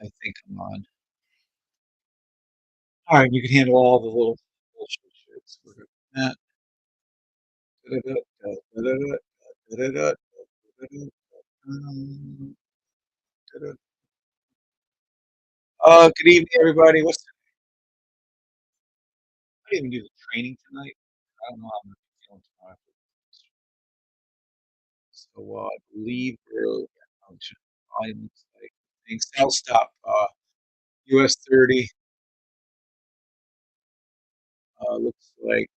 I think I'm on. All right, you can handle all the little bullshit shits. We're good. That. Good evening, everybody. I didn't do the training tonight. I don't know how I'm gonna be feeling tomorrow. So I believe we're function. Volume looks like things. I'll stop. US 30 looks like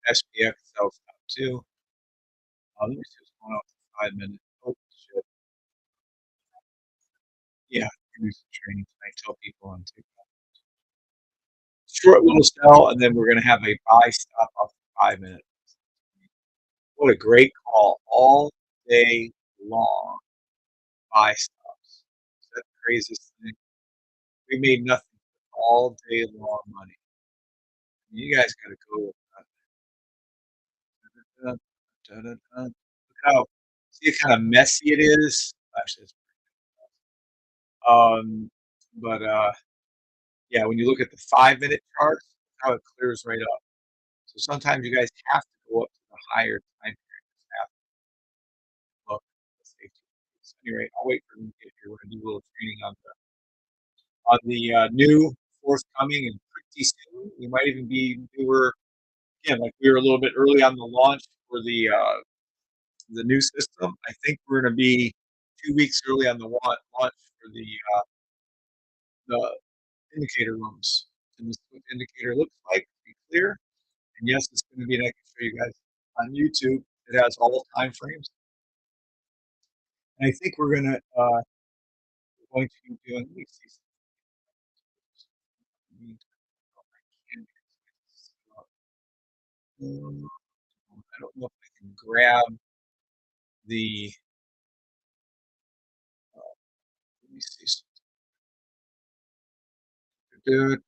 SPX I'll stop too. Let me see what's going on for 5 minutes. Oh shit. Yeah, do some training tonight. Tell people on TikTok. Short little sell, and then we're gonna have a buy stop off 5 minutes. What a great call all day long. Buy stops. Is that the craziest thing? We made nothing all day long money. You guys got to go with that. Look how see how kind of messy it is. Actually, it's, but yeah, when you look at the 5 minute charts, how it clears right up. So sometimes you guys have to go up to the higher time period. Just have to look at the safety. So anyway, I'll wait for them to get here. We're gonna do a little training on the new forthcoming and pretty soon. We might even be newer again, like we were a little bit early on the launch for the new system. I think we're going to be 2 weeks early on the launch for the indicator rooms. And this is what the indicator looks like. To be clear, and yes, it's going to be. And I can show you guys on YouTube. It has all time frames. And I think we're going to be doing. Let me see. I don't know if I can grab the. Let me see. Dude,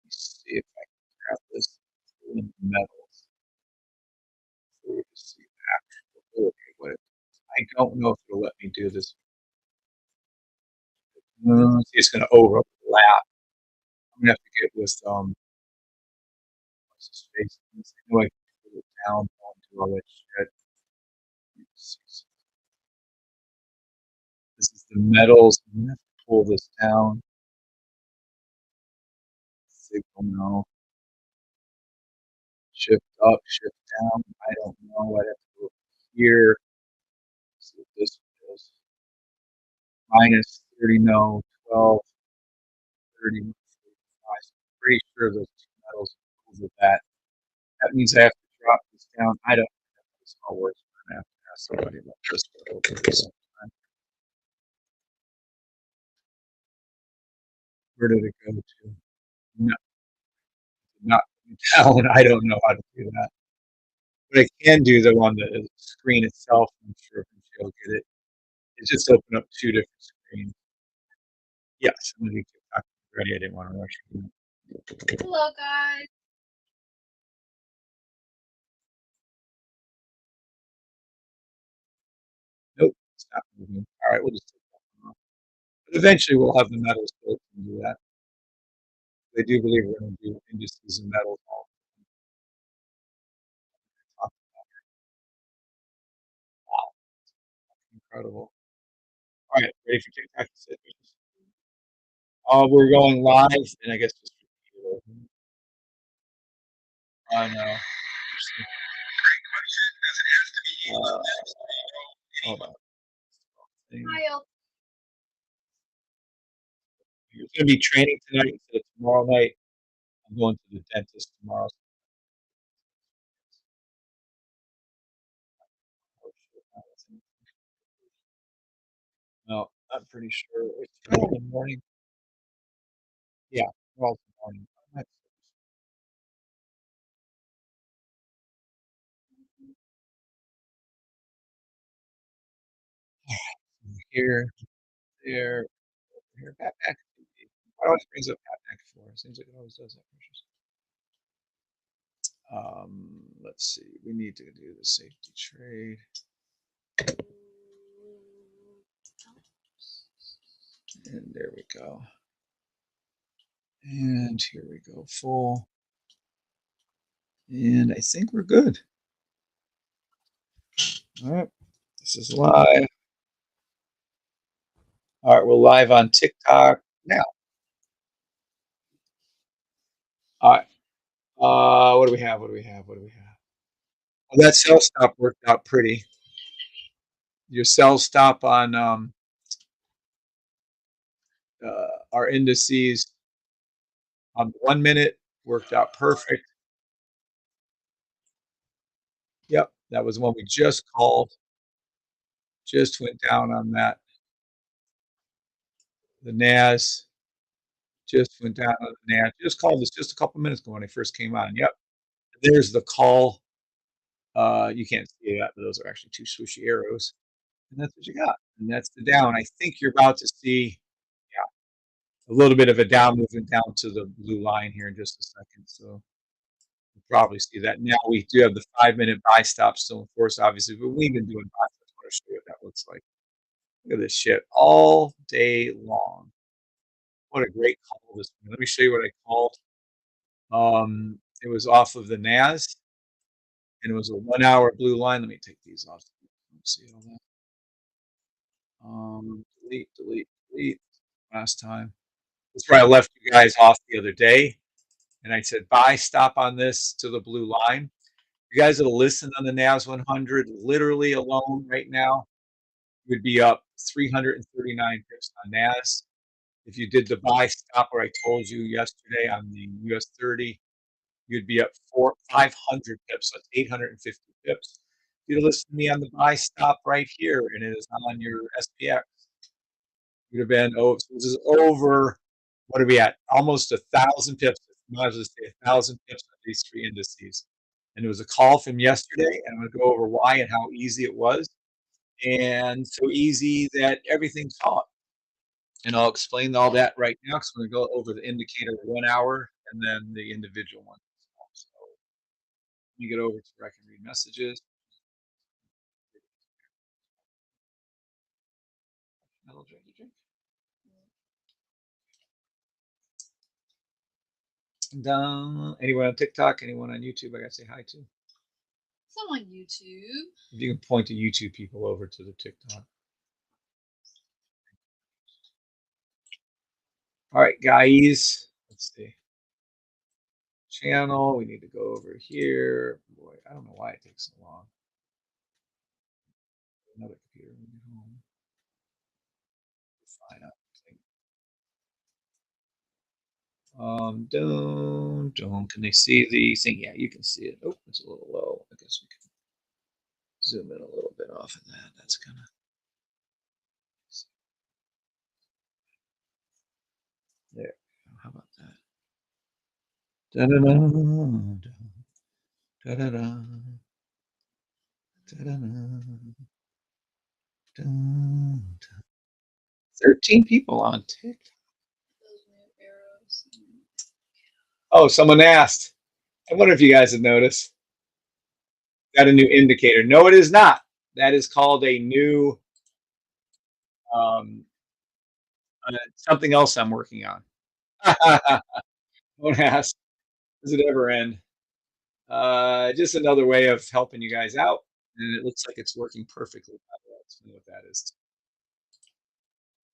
see if I can grab this in metals for you to see the actual okay, what I don't know if it'll let me do this. See, it's going to overlap. I'm gonna have to get with what's his face? I know I can put it down, do all that shit. This is the metals. I'm gonna have to pull this down. Signal no. Shift up, shift down. I don't know. I'd have to go here. See what this is. Minus 30, no. 12, 30, 45. Pretty sure those two metals over that. That means I have to drop this down. I don't know how this all works. I'm gonna have to ask somebody about this over sometime. Where did it go to? No, not down. I don't know how to do that. What I can do though on the screen itself, I'm sure if you'll get it, is just open up two different screens. Yes, I'm gonna do TikTok ready. I didn't want to rush you. Hello, guys. Nope, it's not moving. All right, we'll just take that one off. But eventually, we'll have the metals built and do that. They do believe we're going to do indices and metals all top. Wow, incredible. All right, ready for TikTok? We're going live, and I guess just I know. Hold on. You're going to be training tonight instead of tomorrow night. I'm going to the dentist tomorrow. No, I'm pretty sure it's tomorrow in the morning. Yeah, well, morning. here, there, here, back. Why always brings up back for? Seems like it always does that. Let's see. We need to do the safety trade. And there we go. And here we go, full. And I think we're good. All right. This is live. All right, we're live on TikTok now. All right. What do we have? What do we have? What do we have? Well, that sell stop worked out pretty. Your sell stop on our indices on 1 minute worked out perfect. Yep, that was one we just called. Just went down on that. The NAS just went down on the NAS. Just called this just a couple minutes ago when I first came on. Yep. There's the call. You can't see that, but those are actually two swooshy arrows. And that's what you got. And that's the down. I think you're about to see, yeah, a little bit of a down movement down to the blue line here in just a second. So you'll probably see that. Now we do have the 5 minute buy stop still in force, obviously, but we've been doing buy stops. I want to show you what that looks like. Look at this shit all day long. What a great call this one. Let me show you what I called. It was off of the NAS, and it was a 1 hour blue line. Let me take these off. See all that. Delete, delete, delete. Last time. That's where I left you guys off the other day, and I said buy stop on this to the blue line. You guys that'll listen on the NAS 100, literally alone right now, would be up 339 pips on NAS. If you did the buy stop where I told you yesterday on the US 30, you'd be up 500 pips. So that's 850 pips. If you'd listen to me on the buy stop right here, and it is on your SPX, you'd have been, oh, so this is over, what are we at? Almost 1,000 pips. Might as well say 1,000 pips on these three indices. And it was a call from yesterday, and I'm going to go over why and how easy it was. And so easy that everything's caught. And I'll explain all that right now because I'm going to go over the indicator 1 hour and then the individual one. So let me get over to where I can read messages. Anyone on TikTok? Anyone on YouTube? I gotta say hi to. Some on YouTube. If you can point the YouTube people over to the TikTok. All right, guys. Let's see. Channel. We need to go over here. Boy, I don't know why it takes so long. Another computer. Fine. Don't. Can they see the thing? Yeah, you can see it. Oh, it's a little low. I guess we can zoom in a little bit off of that. That's kind of. There. How about that? Da-da-da, da-da-da, da-da-da, da-da. 13 people on TikTok. Those new arrows. Oh, someone asked. I wonder if you guys have noticed. Got a new indicator. No, it is not. That is called a new um, something else I'm working on. Don't ask. Does it ever end? Just another way of helping you guys out, and it looks like it's working perfectly. I'll explain what that is.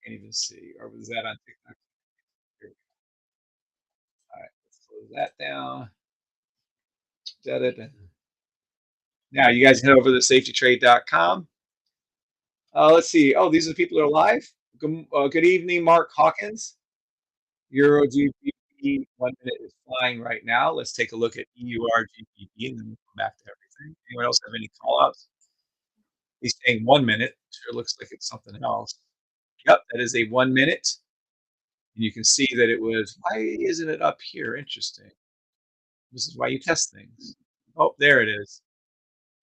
Can't even see. Or was that on TikTok? All right, let's close that down. Da-da-da. Now, you guys head over to safetytrade.com. Let's see. Oh, these are the people that are live. Good evening, Mark Hawkins. Euro GBP 1 minute is flying right now. Let's take a look at EUR GBP and then we'll come back to everything. Anyone else have any call outs? He's saying 1 minute. Sure looks like it's something else. Yep, that is a 1 minute. And you can see that it was, why isn't it up here? Interesting. This is why you test things. Oh, there it is.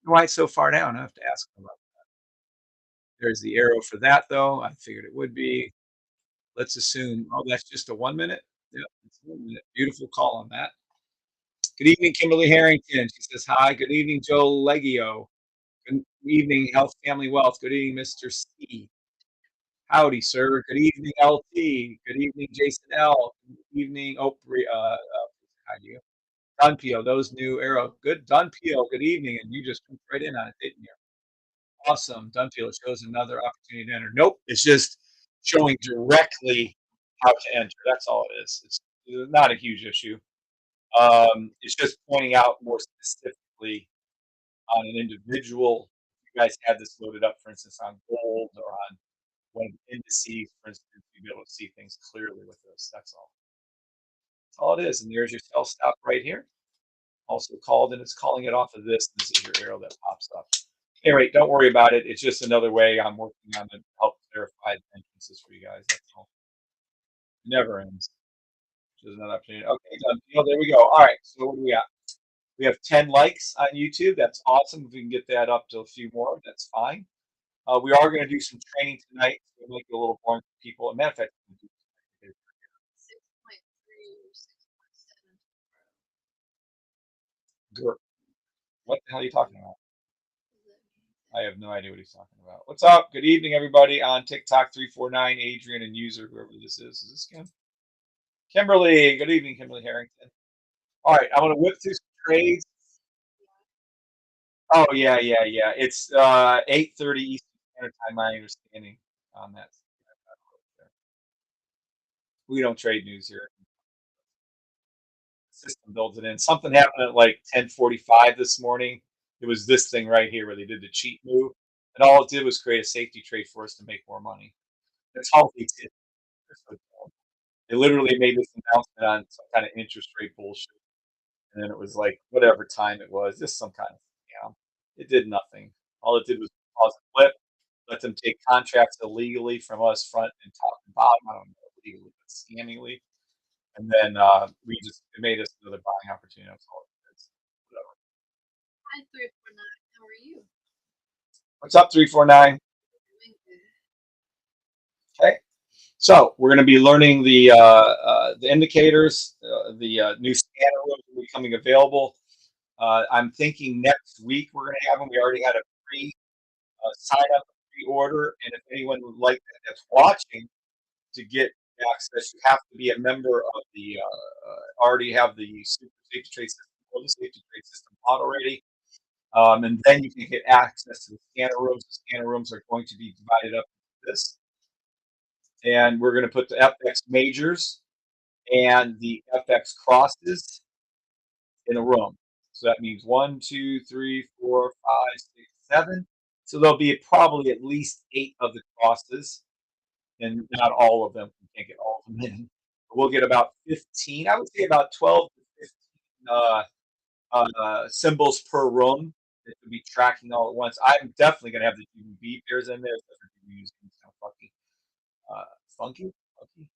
Why it's so far down? I have to ask them about. There's the arrow for that, though. I figured it would be. Let's assume, oh, that's just a 1 minute. Yep, it's 1 minute. Beautiful call on that. Good evening, Kimberly Harrington. She says hi. Good evening, Joe Leggio. Good evening, Health Family Wealth. Good evening, Mr. C. Howdy, sir. Good evening, LT. Good evening, Jason L. Good evening, how do you? Dunpio, those new arrow. Good Dunpio. Good evening, and you just jumped right in on it, didn't you? Awesome. Dunpio shows another opportunity to enter. Nope, it's just showing directly how to enter. That's all it is. It's not a huge issue. It's just pointing out more specifically on an individual. If you guys had this loaded up, for instance, on gold or on one of the indices, for instance, you'd be able to see things clearly with this. That's all. That's all it is. And there's your sell stop right here. Also called, and it's calling it off of this. This is your arrow that pops up. Anyway, don't worry about it. It's just another way I'm working on to help clarify the entrances for you guys. That's all. Never ends. Which is another opportunity. Okay, done. Oh, there we go. All right. So what do we got? We have 10 likes on YouTube. That's awesome. If we can get that up to a few more, that's fine. We are going to do some training tonight. We'll make it a little boring for people. As a matter of fact, 6.3 or 6.7. what the hell are you talking about? What does that mean? I have no idea what he's talking about. What's up? Good evening, everybody on TikTok 349, Adrian and user, whoever this is. Is this Kim? Kimberly. Good evening, Kimberly Harrington. All right, I'm going to whip through some trades. Oh, yeah, yeah, yeah. It's 8:30 Eastern Standard Time, my understanding on that. We don't trade news here. System builds it in. Something happened at like 10:45 this morning. It was this thing right here where they did the cheat move, and all it did was create a safety trade for us to make more money. That's all they did. They're so dumb. They literally made this announcement on some kind of interest rate bullshit, and then it was like whatever time it was, just some kind of scam. It did nothing. All it did was cause a flip, let them take contracts illegally from us front and top and bottom. I don't know illegally, but scammingly. And then we just it made us another buying opportunity. That's all it is. Whatever. Hi, 349. How are you? What's up, 349? Doing good. Okay. So we're going to be learning the indicators. The new scanner rooms will be coming available. I'm thinking next week we're going to have them. We already had a pre sign up, pre-order, and if anyone would like that, that's watching to get access, you have to be a member of the already have the Super Safety Trade System or the Safety Trade System pod already. And then you can get access to the scanner rooms. The scanner rooms are going to be divided up into this. And we're going to put the FX majors and the FX crosses in a room. So that means 1, 2, 3, 4, 5, 6, 7. So there'll be probably at least 8 of the crosses, and not all of them. We can't get all of them in. But we'll get about 15. I would say about 12 to 15 symbols per room that will be tracking all at once. I'm definitely going to have the GBB pairs in there. Kind of funky. Funky? Funky?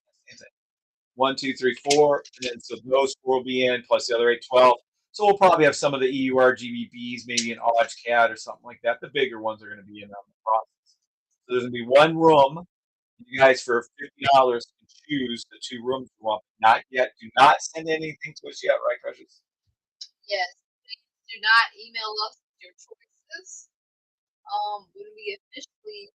One, two, three, four. And then so those four will be in, plus the other 8, 12. So we'll probably have some of the EUR GBBs, maybe an OdgeCAD or something like that. The bigger ones are going to be in on the process. So there's going to be one room. You guys, for $50, can choose the 2 rooms you want. Not yet. Do not send anything to us yet, right, Precious? Yes. Please do not email us with your choices. When we officially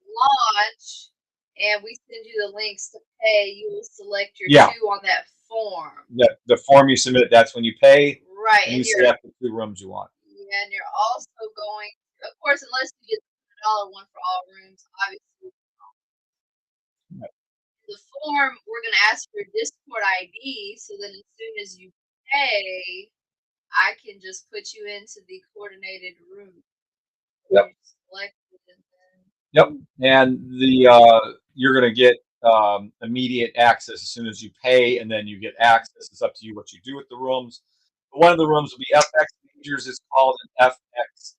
launch and we send you the links to pay, you will select your Yeah. 2 on that form. The form you submit, that's when you pay, Right. and you select the 2 rooms you want. Yeah, and you're also going, of course, unless you get the $100 one for all rooms, obviously. Right. The form, we're going to ask for your Discord ID, so then as soon as you pay, I can just put you into the coordinated room. Yep. Yep. And you're going to get immediate access as soon as you pay, and then you get access. It's up to you what you do with the rooms. But one of the rooms will be FX majors. It's called an FX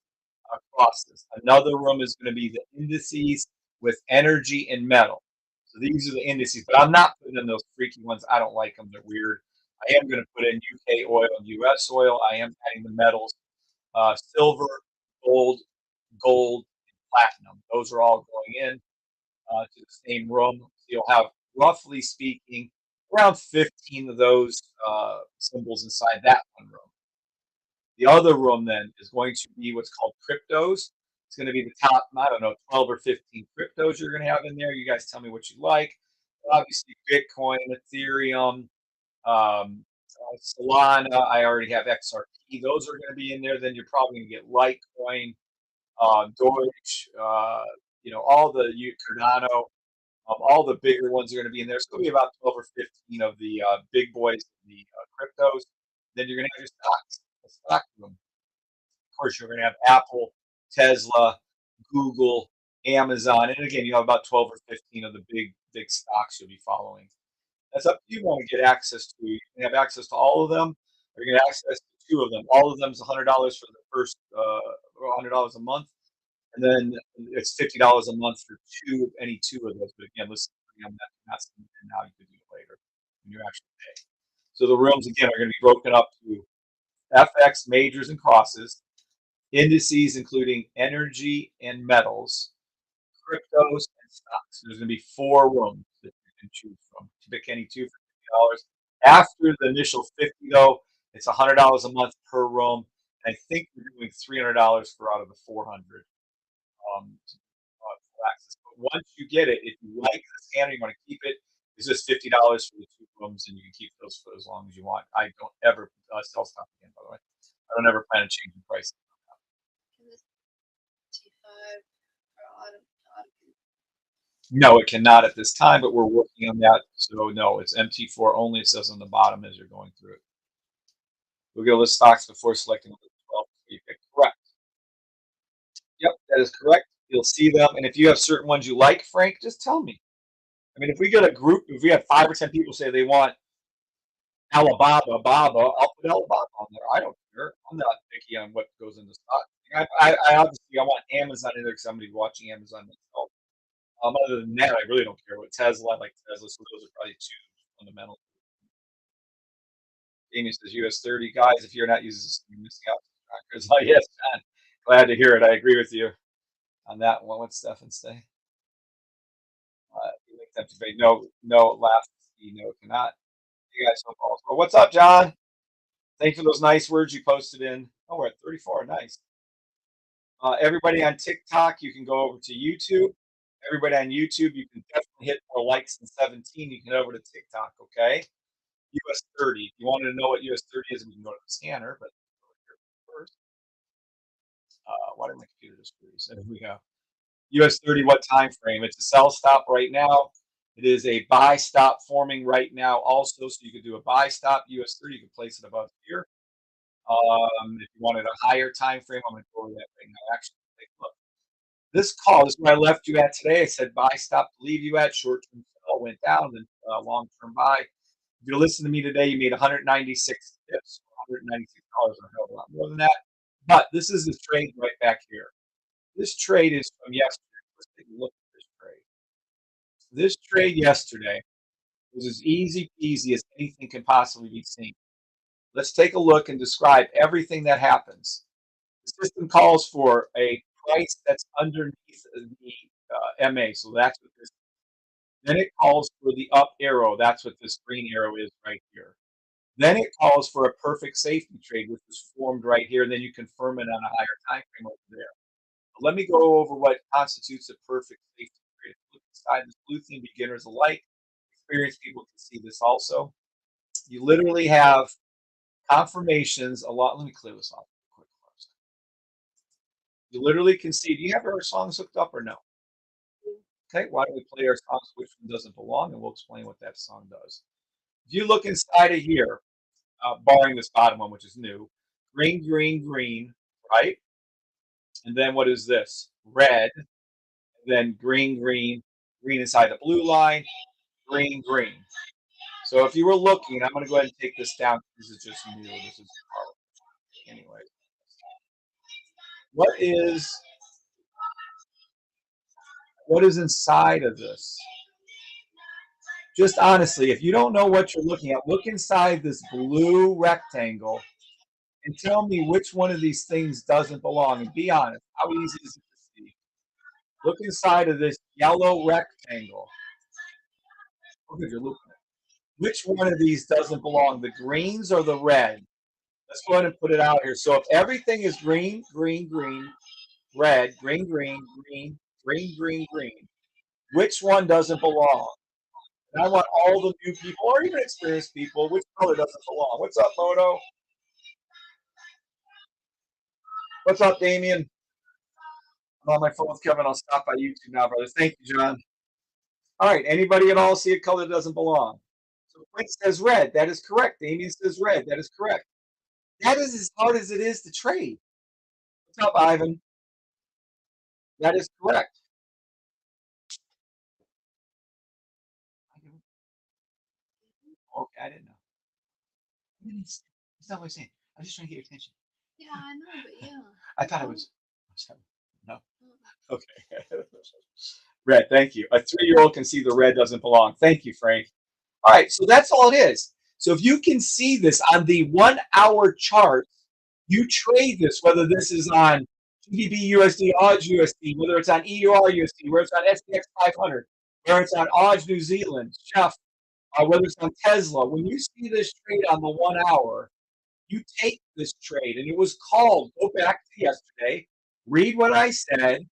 crosses. Another room is going to be the indices with energy and metal. So these are the indices, but I'm not putting in those freaky ones. I don't like them. They're weird. I am going to put in UK oil and US oil. I am adding the metals, silver, gold, platinum. Those are all going in to the same room. So you'll have, roughly speaking, around 15 of those symbols inside that one room. The other room then is going to be what's called cryptos. It's going to be the top, I don't know, 12 or 15 cryptos you're going to have in there. You guys tell me what you like. Obviously, Bitcoin, Ethereum, Solana. I already have XRP. Those are going to be in there. Then you're probably going to get Litecoin, Doge, all the Cardano. All the bigger ones are going to be in there. So it'll be about 12 or 15 of the big boys, the cryptos. Then you're going to have your stocks, the stock room. Of course, you're going to have Apple, Tesla, Google, Amazon, and again, you have about 12 or 15 of the big stocks you'll be following. That's up to you. Want to get access to. You can have access to all of them, or you can have access to two of them. All of them is $100 for the first, $100 a month, and then it's $50 a month for any two of those. But again, listen, that's now you can do it later when you actually pay. So the rooms again are going to be broken up to FX majors and crosses, indices including energy and metals, cryptos, and stocks. There's going to be four rooms that you can choose from. To pick any two for $50. After the initial 50, though, it's $100 a month per room. And I think we're doing $300 for out of the 400 for access. But once you get it, if you like the scanner, you want to keep it. It's just $50 for the two rooms, and you can keep those for as long as you want. I don't ever sell stuff again, by the way. I don't ever plan on changing prices. No, it cannot at this time, but we're working on that. So no, it's MT4 only. It says on the bottom as you're going through it. We'll go list stocks before selecting the 12 you pick. Correct. Yep, that is correct. You'll see them, and if you have certain ones you like, Frank, just tell me. I mean, if we get a group, if we have 5 or 10 people say they want Baba, I'll put Alibaba on there. I don't care. I'm not picky on what goes in the stock. I obviously I want Amazon in there because somebody's watching Amazon myself. Other than that, I really don't care what Tesla. I like Tesla, so those are probably two fundamental. Amy says US 30 guys. If you're not using this, you're missing out. Oh yes, man. Glad to hear it. I agree with you on that one. What's Stefan say? You make them to say no, no, last, no, cannot. You guys hope also. What's up, John? Thanks for those nice words you posted in. Oh, we're at 34. Nice. Everybody on TikTok, you can go over to YouTube. Everybody on YouTube, you can definitely hit more likes than 17. You can head over to TikTok, okay? US 30. If you wanted to know what US 30 is, we can go to the scanner, but first. Why did my computer just freeze? There we go. US 30, what time frame? It's a sell stop right now. It is a buy stop forming right now also, so you could do a buy stop. US 30, you can place it above here. If you wanted a higher time frame, I'm going to go over that right now. Actually, take a look. This call is where I left you at today. I said buy stop to leave you at. Short term sell went down, then long term buy. If you listen to me today, you made 196 tips, $196 or a hell of a lot more than that. But this is the trade right back here. This trade is from yesterday. Let's take a look at this trade. This trade yesterday was as easy peasy as anything can possibly be seen. Let's take a look and describe everything that happens. The system calls for a price that's underneath the MA, so that's what this. Then it calls for the up arrow. That's what this green arrow is right here. Then it calls for a perfect safety trade, which is formed right here. And then you confirm it on a higher time frame over there. Let me go over what constitutes a perfect safety trade. Look inside this blue theme, beginners alike. Experienced people can see this also. You literally have confirmations a lot. Let me clear this off quick first. You literally can see. Do you have our songs hooked up or no? Okay, why don't we play our songs, which one doesn't belong, and we'll explain what that song does. If you look inside of here, barring this bottom one, which is new, green, green, green, right? And then what is this? Red, and then green, green, green inside the blue line, green, green. So if you were looking, I'm going to go ahead and take this down. This is just new. This is anyway. What is inside of this? Just honestly, if you don't know what you're looking at, look inside this blue rectangle and tell me which one of these things doesn't belong. And be honest. How easy is it to see? Look inside of this yellow rectangle. Look at your look. Which one of these doesn't belong? The greens or the red? Let's go ahead and put it out here. So if everything is green, green, green, red, green, green, green, green, green, green, which one doesn't belong? And I want all the new people or even experienced people, which color doesn't belong? What's up, Moto? What's up, Damien? I'm on my phone with Kevin. I'll stop by YouTube now, brother. Thank you, John. All right. Anybody at all see a color that doesn't belong? So Prince says red. That is correct. Damien says red. That is correct. That is as hard as it is to trade. What's up, Ivan? That is correct. Okay, I didn't know. That's not what I'm saying. I was just trying to get your attention. Yeah, I know, but yeah. I thought it was. No. Okay. Red. Thank you. A 3-year-old can see the red doesn't belong. Thank you, Frank. All right. So that's all it is. So if you can see this on the 1-hour chart, you trade this, whether this is on GBP USD, AUD USD, whether it's on EUR USD, whether it's on SPX 500, whether it's on AUD New Zealand, Chef, whether it's on Tesla. When you see this trade on the 1 hour, you take this trade, and it was called. Go back to yesterday, read what I said,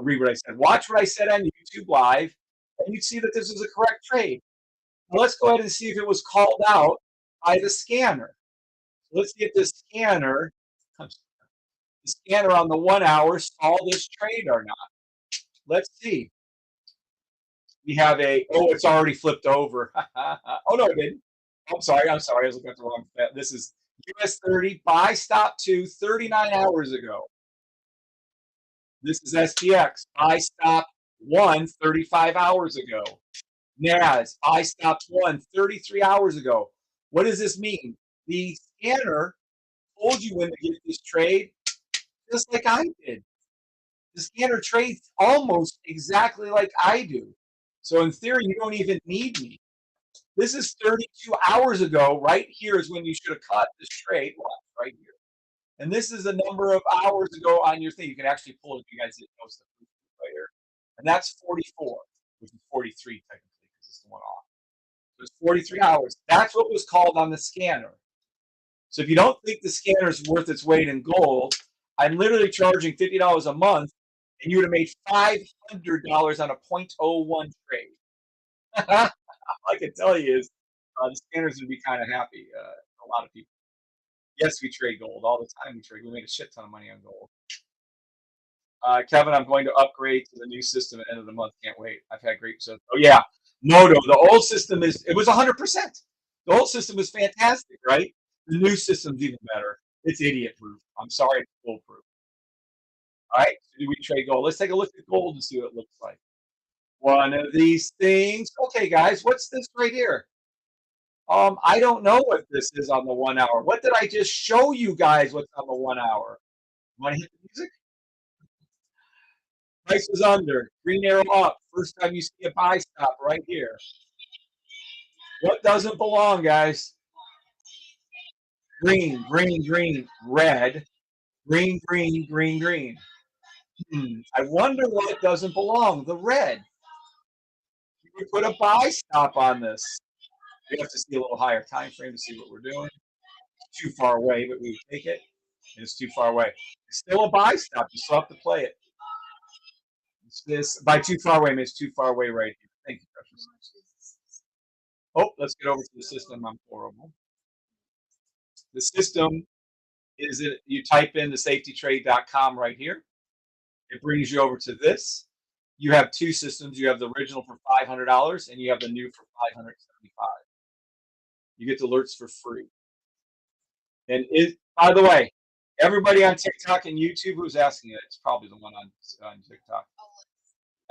read what I said, watch what I said on YouTube Live, and you'd see that this is a correct trade. Now let's go ahead and see if it was called out by the scanner. Let's see if the scanner on the 1 hour saw this trade or not. Let's see. We have it's already flipped over. Oh, no, it didn't. I'm sorry. I was looking at the wrong. This is US 30 buy stop 2 39 hours ago. This is SPX buy stop 1 35 hours ago. NAS buy stop 1 33 hours ago. What does this mean? The scanner told you when to get this trade, just like I did. The scanner trades almost exactly like I do. So in theory, you don't even need me. This is 32 hours ago. Right here is when you should have caught this trade. Watch right here. And this is a number of hours ago on your thing. You can actually pull it if you guys didn't notice the proof right here. And that's 44, which is 43 technically because it's the one off. So it's 43 hours. That's what was called on the scanner. So if you don't think the scanner is worth its weight in gold, I'm literally charging $50 a month, and you would have made $500 on a 0.01 trade. All I can tell you is the scanners would be kind of happy. A lot of people. Yes, we trade gold all the time. We made a shit ton of money on gold. Kevin, I'm going to upgrade to the new system at the end of the month. Can't wait. I've had great results. Oh yeah, Moto. The old system it was 100%. The old system was fantastic, right? The new system's even better. It's idiot proof. I'm sorry, it's foolproof. All right, so do we trade gold? Let's take a look at gold and see what it looks like. One of these things. Okay, guys, what's this right here? I don't know what this is on the 1 hour. What did I just show you guys? What's on the 1 hour? Want to hit the music? Price is under. Green arrow up. First time you see a buy stop right here. What doesn't belong, guys? Green, green, green, red, green, green, green, green. I wonder what doesn't belong. The red. You could put a buy stop on this. We have to see a little higher time frame to see what we're doing. It's too far away, but we take it. It's too far away. It's still a buy stop. You still have to play it. It's this by too far away, it's too far away right here. Thank you, precious. Oh, let's get over to the system. I'm horrible. The system is it you type in the safetytrade.com right here. It brings you over to this. You have two systems. You have the original for $500 and you have the new for $575. You get the alerts for free. And by the way, everybody on TikTok and YouTube who's asking it, it's probably the one on TikTok.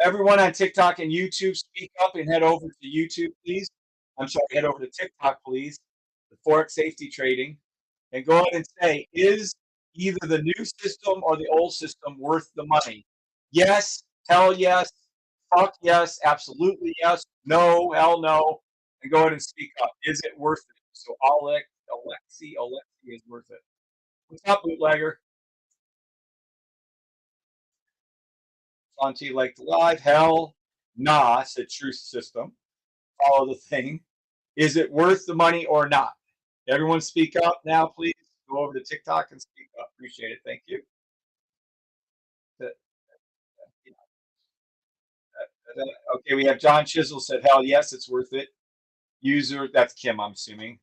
Everyone on TikTok and YouTube, speak up and head over to YouTube, please. I'm sorry, head over to TikTok, please. The Forex Safety Trading, and go ahead and say, is either the new system or the old system worth the money? Yes, hell yes, fuck yes, absolutely yes, no, hell no, and go ahead and speak up. Is it worth it? So Alexi is worth it. What's up, bootlegger? On to you like the live. Hell, nah, said Truth System. Follow the thing. Is it worth the money or not? Everyone speak up now, please. Go over to TikTok and speak up. Appreciate it. Thank you. Okay, we have John Chisel said, hell yes, it's worth it. User, that's Kim, I'm assuming,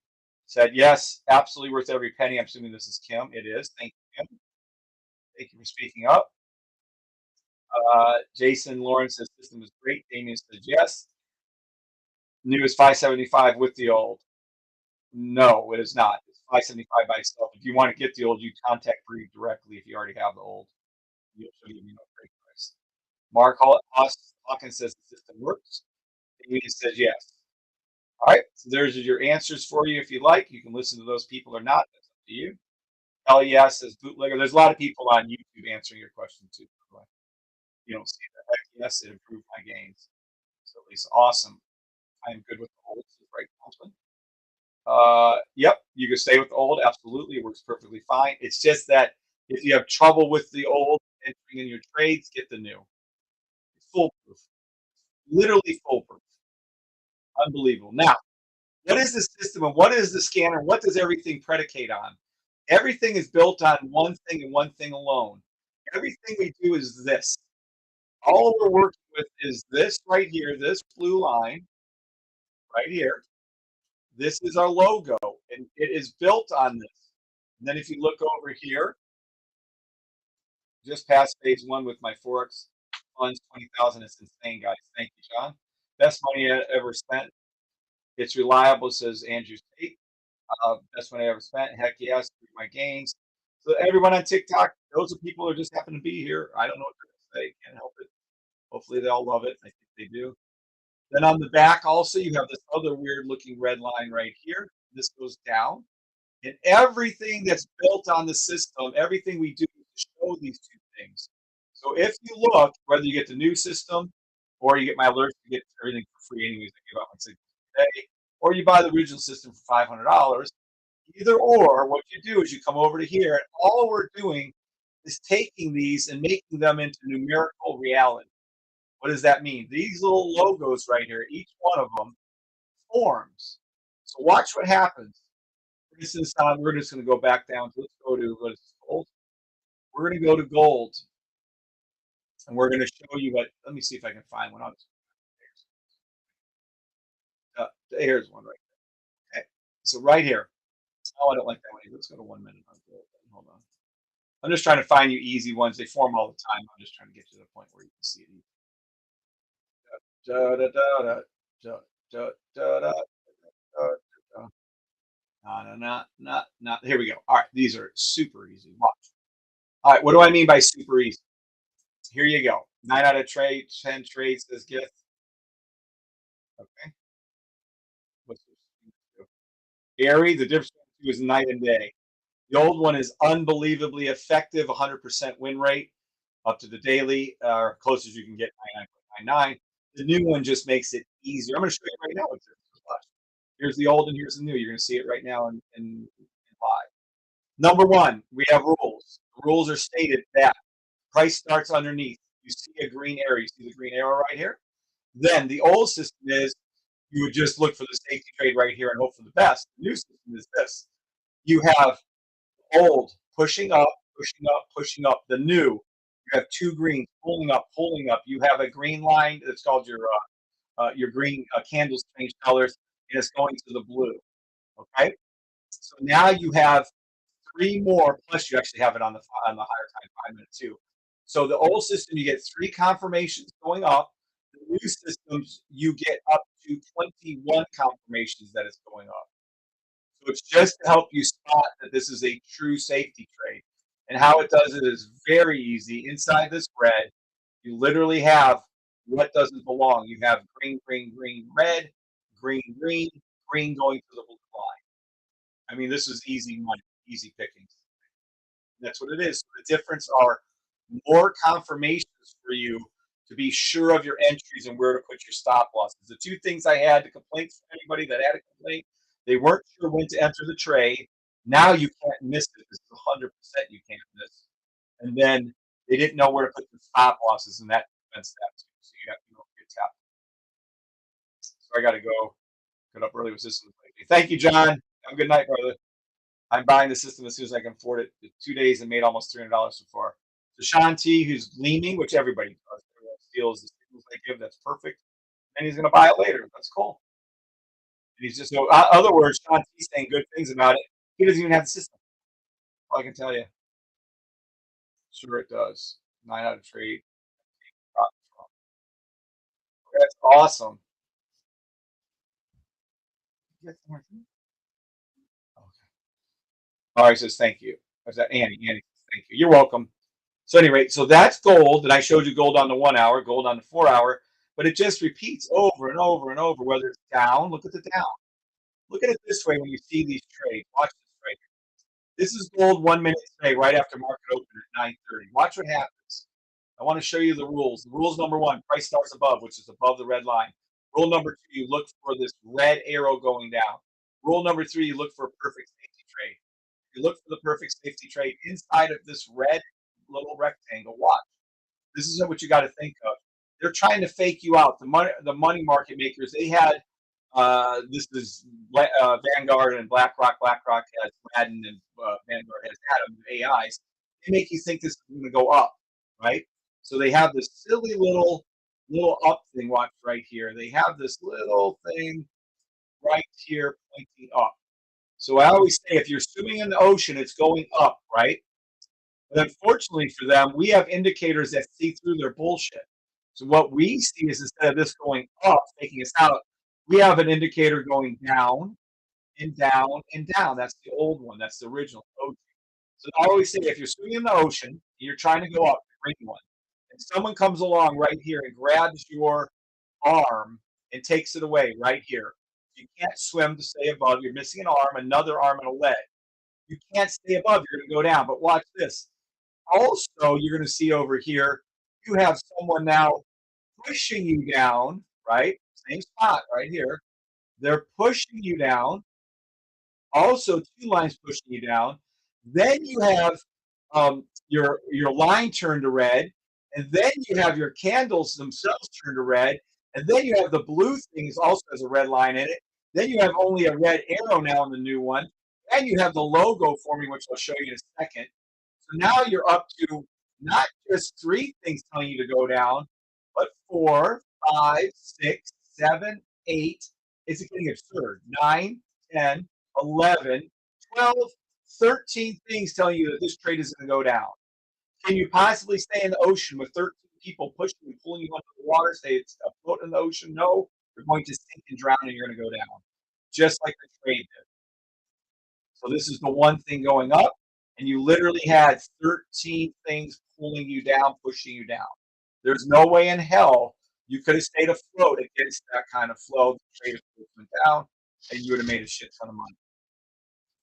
said, yes, absolutely worth every penny. I'm assuming this is Kim. It is. Thank you, Kim. Thank you for speaking up. Jason Lawrence says, system is great. Damien says, yes. New is 575 with the old. No, it is not. It's 575 by itself. If you want to get the old, you contact Bree directly if you already have the old. She'll give you a great price. Mark Hawkins says the system works. Damien says yes. All right, so there's your answers for you if you like. You can listen to those people or not. That's up to you. Hell yes says bootlegger. There's a lot of people on YouTube answering your question too. By the way. You don't see that. Heck yes, it improved my gains. So at least awesome. I'm good with the old, right, Councilman? Yep, you can stay with the old. Absolutely, it works perfectly fine. It's just that if you have trouble with the old entering in your trades, get the new. It's foolproof. Literally foolproof. Unbelievable. Now, what is the system and what is the scanner? What does everything predicate on? Everything is built on one thing and one thing alone. Everything we do is this. All we're working with is this right here, this blue line right here. This is our logo, and it is built on this. And then if you look over here, just past phase one with my Forex funds, 20,000. It's insane, guys. Thank you, John. Best money I ever spent. It's reliable, says Andrew Tate. Best money I ever spent. Heck yes, my gains. So everyone on TikTok, those are people who just happen to be here. I don't know what they're going to say. Can't help it. Hopefully they all love it. I think they do. Then on the back also, you have this other weird looking red line right here. This goes down. And everything that's built on the system, everything we do to show these two things. So if you look, whether you get the new system or you get my alerts, you get everything for free anyways. I give out my signals today, or you buy the original system for $500. Either or, what you do is you come over to here, and all we're doing is taking these and making them into numerical reality. What does that mean? These little logos right here, each one of them forms. So watch what happens. For instance, we're just going to go back down. Let's go to what is gold. We're going to go to gold, and we're going to show you what. Let me see if I can find one. Here's one right there. Okay. So right here. Oh, I don't like that one either. Let's go to 1 minute on gold. Hold on. I'm just trying to find you easy ones. They form all the time. I'm just trying to get to the point where you can see it. Da, da, da, da, da, da, da, da, da. No, no, no, no. Here we go. All right, these are super easy. Watch. All right, what do I mean by super easy? Here you go. 9 out of 10 trades says gift. Okay. What's this? Gary, the difference between the two is night and day. The old one is unbelievably effective, 100% win rate up to the daily, or close as you can get 99.99. The new one just makes it easier. I'm going to show you right now. Here's the old and here's the new. You're going to see it right now in live. Number one, we have rules. The rules are stated that price starts underneath. You see a green arrow. You see the green arrow right here? Then the old system is you would just look for the safety trade right here and hope for the best. The new system is this. You have old pushing up, pushing up, pushing up. The new, you have two greens pulling up, pulling up. You have a green line that's called your green candles change colors, and it's going to the blue. Okay, so now you have three more. Plus, you actually have it on the higher time 5 minute too. So the old system, you get three confirmations going up. The new systems, you get up to 21 confirmations that it's going up. So it's just to help you spot that this is a true safety trade. And how it does it is very easy. Inside this red, you literally have what doesn't belong. You have green, green, green, red, green, green, green going to the blue line. I mean, this is easy money, easy pickings. That's what it is. So the difference are more confirmations for you to be sure of your entries and where to put your stop losses. The two things I had to complain for anybody that had a complaint, they weren't sure when to enter the trade. Now you can't miss it. This is 100% you can't miss. And then they didn't know where to put the stop losses, and that prevents that too. So you don't get tapped. So I got to go. Got up early with systems lately. Thank you, John. Have a good night, brother. I'm buying the system as soon as I can afford it. 2 days and made almost $300 so far. So Sean T, who's gleaming, which everybody does, everyone steals the signals I give. That's perfect. And he's going to buy it later. That's cool. And he's just no. Other words, Sean T's saying good things about it. He doesn't even have the system. All I can tell you. Sure, it does. 9 out of trade. That's awesome. You got some more food? Okay. All right, says thank you. Was that Annie? Annie, thank you. You're welcome. So anyway, so that's gold, and I showed you gold on the 1 hour, gold on the 4 hour, but it just repeats over and over and over. Whether it's down, look at the down. Look at it this way when you see these trades. Watch this trade. This is gold 1 minute today, right after market open at 9:30. Watch what happens. I want to show you the rules. Rules number one: price starts above, which is above the red line. Rule number two: you look for this red arrow going down. Rule number three: you look for a perfect safety trade. You look for the perfect safety trade inside of this red little rectangle. Watch. This is what you got to think of. They're trying to fake you out. The money market makers, they had this is Vanguard and BlackRock. BlackRock has Madden and Vanguard has Adam AIs. They make you think this is going to go up, right? So they have this silly little up thing. Watch right here. They have this little thing right here pointing up. So I always say, if you're swimming in the ocean, it's going up, right? But unfortunately for them, we have indicators that see through their bullshit. So what we see is, instead of this going up, taking us out, we have an indicator going down and down and down. That's the old one. That's the original OG. So I always say, if you're swimming in the ocean and you're trying to go up, bring one. And someone comes along right here and grabs your arm and takes it away right here. You can't swim to stay above. You're missing an arm, another arm, and a leg. You can't stay above. You're going to go down. But watch this. Also, you're going to see over here, you have someone now pushing you down, right? Same spot right here. They're pushing you down. Also, two lines pushing you down. Then you have your line turned to red, and then you have your candles themselves turned to red, and then you have the blue things also has a red line in it. Then you have only a red arrow now in the new one, and you have the logo forming, which I'll show you in a second. So now you're up to not just three things telling you to go down, but 4, 5, 6, 7, 8. It's getting absurd. 9, 10, 11, 12, 13 things telling you that this trade is going to go down. Can you possibly stay in the ocean with 13 people pushing and pulling you under the water? Say it's afloat in the ocean? No, you're going to sink and drown and you're going to go down, just like the trade did. So this is the one thing going up, and you literally had 13 things pulling you down, pushing you down. There's no way in hell you could have stayed afloat against that kind of flow. The trade went down, and you would have made a shit ton of money.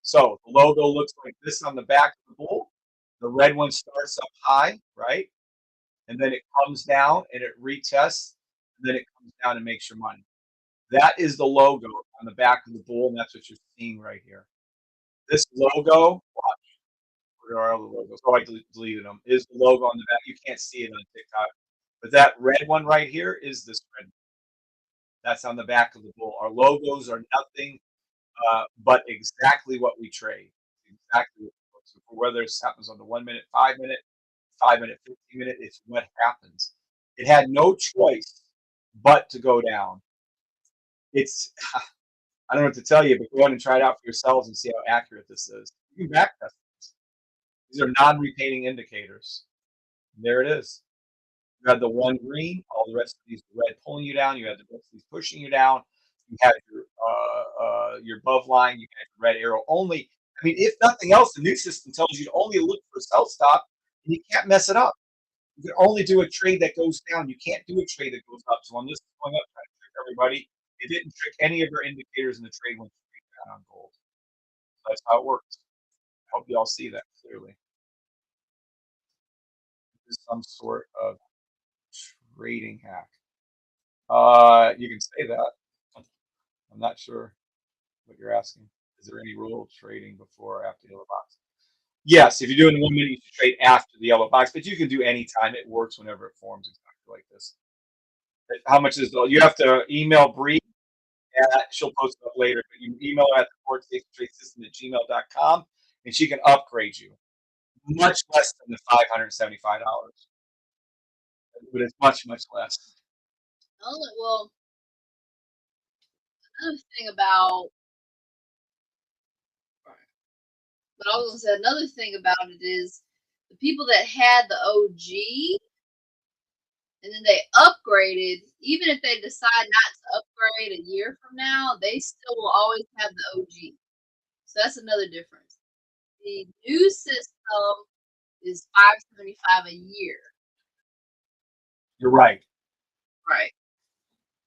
So the logo looks like this on the back of the bull. The red one starts up high, right? And then it comes down and it retests, and then it comes down and makes your money. That is the logo on the back of the bull, and that's what you're seeing right here. This logo, watch, where are all the logos? Oh, I deleted them. Is the logo on the back? You can't see it on TikTok, but that red one right here is this red. That's on the back of the bull. Our logos are nothing but exactly what we trade. Exactly what, so whether it happens on the 1 minute, 5 minute, 5 minute, 15 minute, it's what happens. It had no choice but to go down. It's I don't know what to tell you, but go ahead and try it out for yourselves and see how accurate this is. You can back test this. These are non-repeating indicators. And there it is. You had the one green, all the rest of these red pulling you down. You had the rest of these pushing you down. You had your above line. You had your red arrow only. I mean, if nothing else, the new system tells you to only look for a sell stop, and you can't mess it up. You can only do a trade that goes down. You can't do a trade that goes up. So on this going up, trying to trick everybody, it didn't trick any of your indicators, and the trade went straight down on gold. So that's how it works. I hope you all see that clearly. This is some sort of trading hack. You can say that. I'm not sure what you're asking. Is there any rule of trading before or after the yellow box? Yes, if you're doing 1 minute, you should trade after the yellow box, but you can do any time. It works whenever it forms. like this. How much is the? You have to email Bree. She'll post it up later. But you email her at the courtsafetrade@gmail.com, and she can upgrade you. Much less than the $575, but it's much, much less. Well, another thing about but I was gonna say another thing about it is the people that had the OG and then they upgraded, even if they decide not to upgrade a year from now, they still will always have the OG. So that's another difference. The new system is $575 a year. You're right. Right.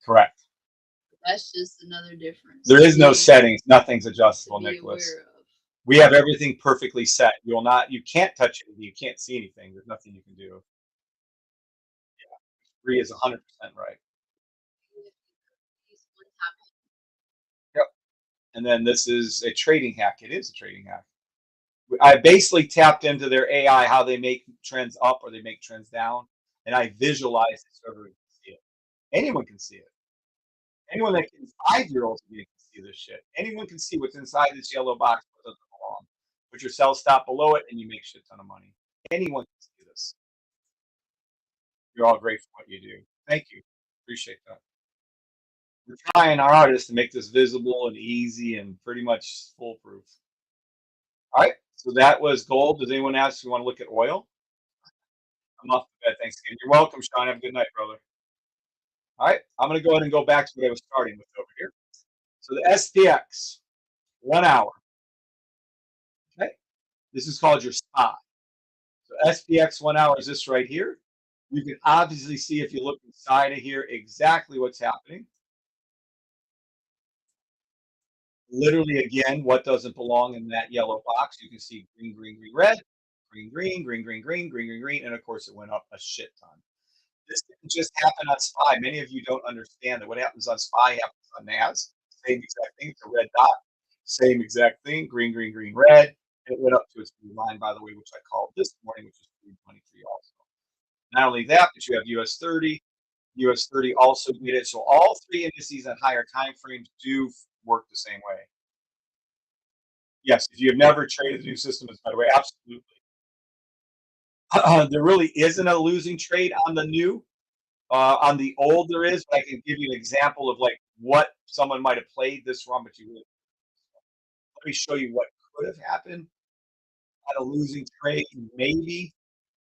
Correct. That's just another difference. There is no settings. Nothing's adjustable, to be Nicholas. aware of. We have everything perfectly set. You can't touch it. You can't see anything. There's nothing you can do. Yeah. Bree is 100% right. Yep. And then this is a trading hack. It is a trading hack. I basically tapped into their AI, how they make trends up or they make trends down, and I visualized it so everyone can see it. Anyone can see it. Anyone that can 5-year-olds can see this shit. Anyone can see what's inside this yellow box. What doesn't belong. Put your sell stop below it, and you make a shit ton of money. Anyone can see this. You're all great for what you do. Thank you. Appreciate that. We're trying our hardest to make this visible and easy and pretty much foolproof. All right. So that was gold. Does anyone else who want to look at oil? I'm off the bed. Thanks again. You're welcome, Sean. Have a good night, brother. All right. I'm going to go ahead and go back to what I was starting with over here. So the SPX, 1 hour. Okay. This is called your spot. So SPX 1 hour is this right here. You can obviously see if you look inside of here exactly what's happening. Literally, again, what doesn't belong in that yellow box? You can see green, green, green, red, green, green, green, green, green, green, green, green, and of course it went up a shit ton. This didn't just happen on SPY. Many of you don't understand that what happens on SPY happens on NAS. Same exact thing. It's a red dot. Same exact thing. Green, green, green, red. It went up to its blue line, by the way, which I called this morning, which is 323 also. Not only that, but you have US 30. US 30 also did it. So all three indices at higher time frames do work the same way. Yes, if you've never traded the new systems, by the way, absolutely. There really isn't a losing trade on the new. On the old, there is, but I can give you an example of like what someone might have played this wrong, but you really. Let me show you what could have happened on a losing trade. Maybe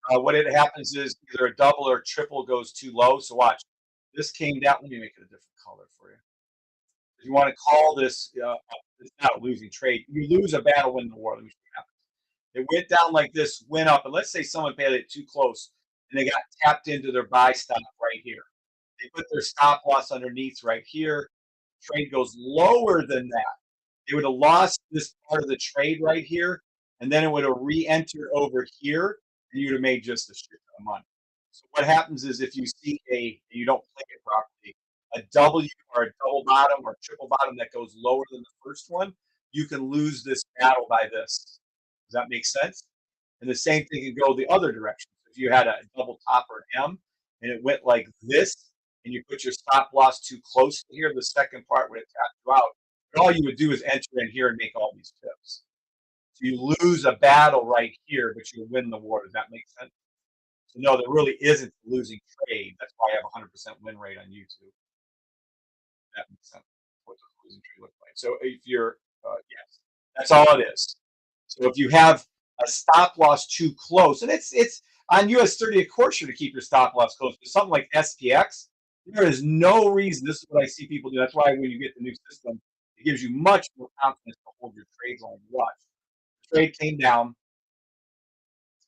what it happens is either a double or a triple goes too low. So watch, this came down. Let me make it a different color for you. If you want to call this, it's not a losing trade. You lose a battle, win the war. Let me show you what happens. It went down like this, went up, and let's say someone paid it too close, and they got tapped into their buy stop right here. They put their stop loss underneath right here. Trade goes lower than that. They would have lost this part of the trade right here, and then it would have re-entered over here, and you'd have made just a shit ton of money. So what happens is if you see you don't play it properly, a W or a double bottom or triple bottom that goes lower than the first one, you can lose this battle by this. Does that make sense? And the same thing can go the other direction. If you had a double top or an M and it went like this, and you put your stop loss too close to here, the second part would have tapped you out. But all you would do is enter in here and make all these tips. So you lose a battle right here, but you win the war. Does that make sense? So no, there really isn't a losing trade. That's why I have a 100% win rate on YouTube. That makes sense. What does a losing trade look like? So if you're, yes, that's all it is. So if you have a stop loss too close, and it's on US 30, of course, you're to keep your stop loss close. But something like SPX, there is no reason. This is what I see people do. That's why when you get the new system, it gives you much more confidence to hold your trades on. Watch. The trade came down.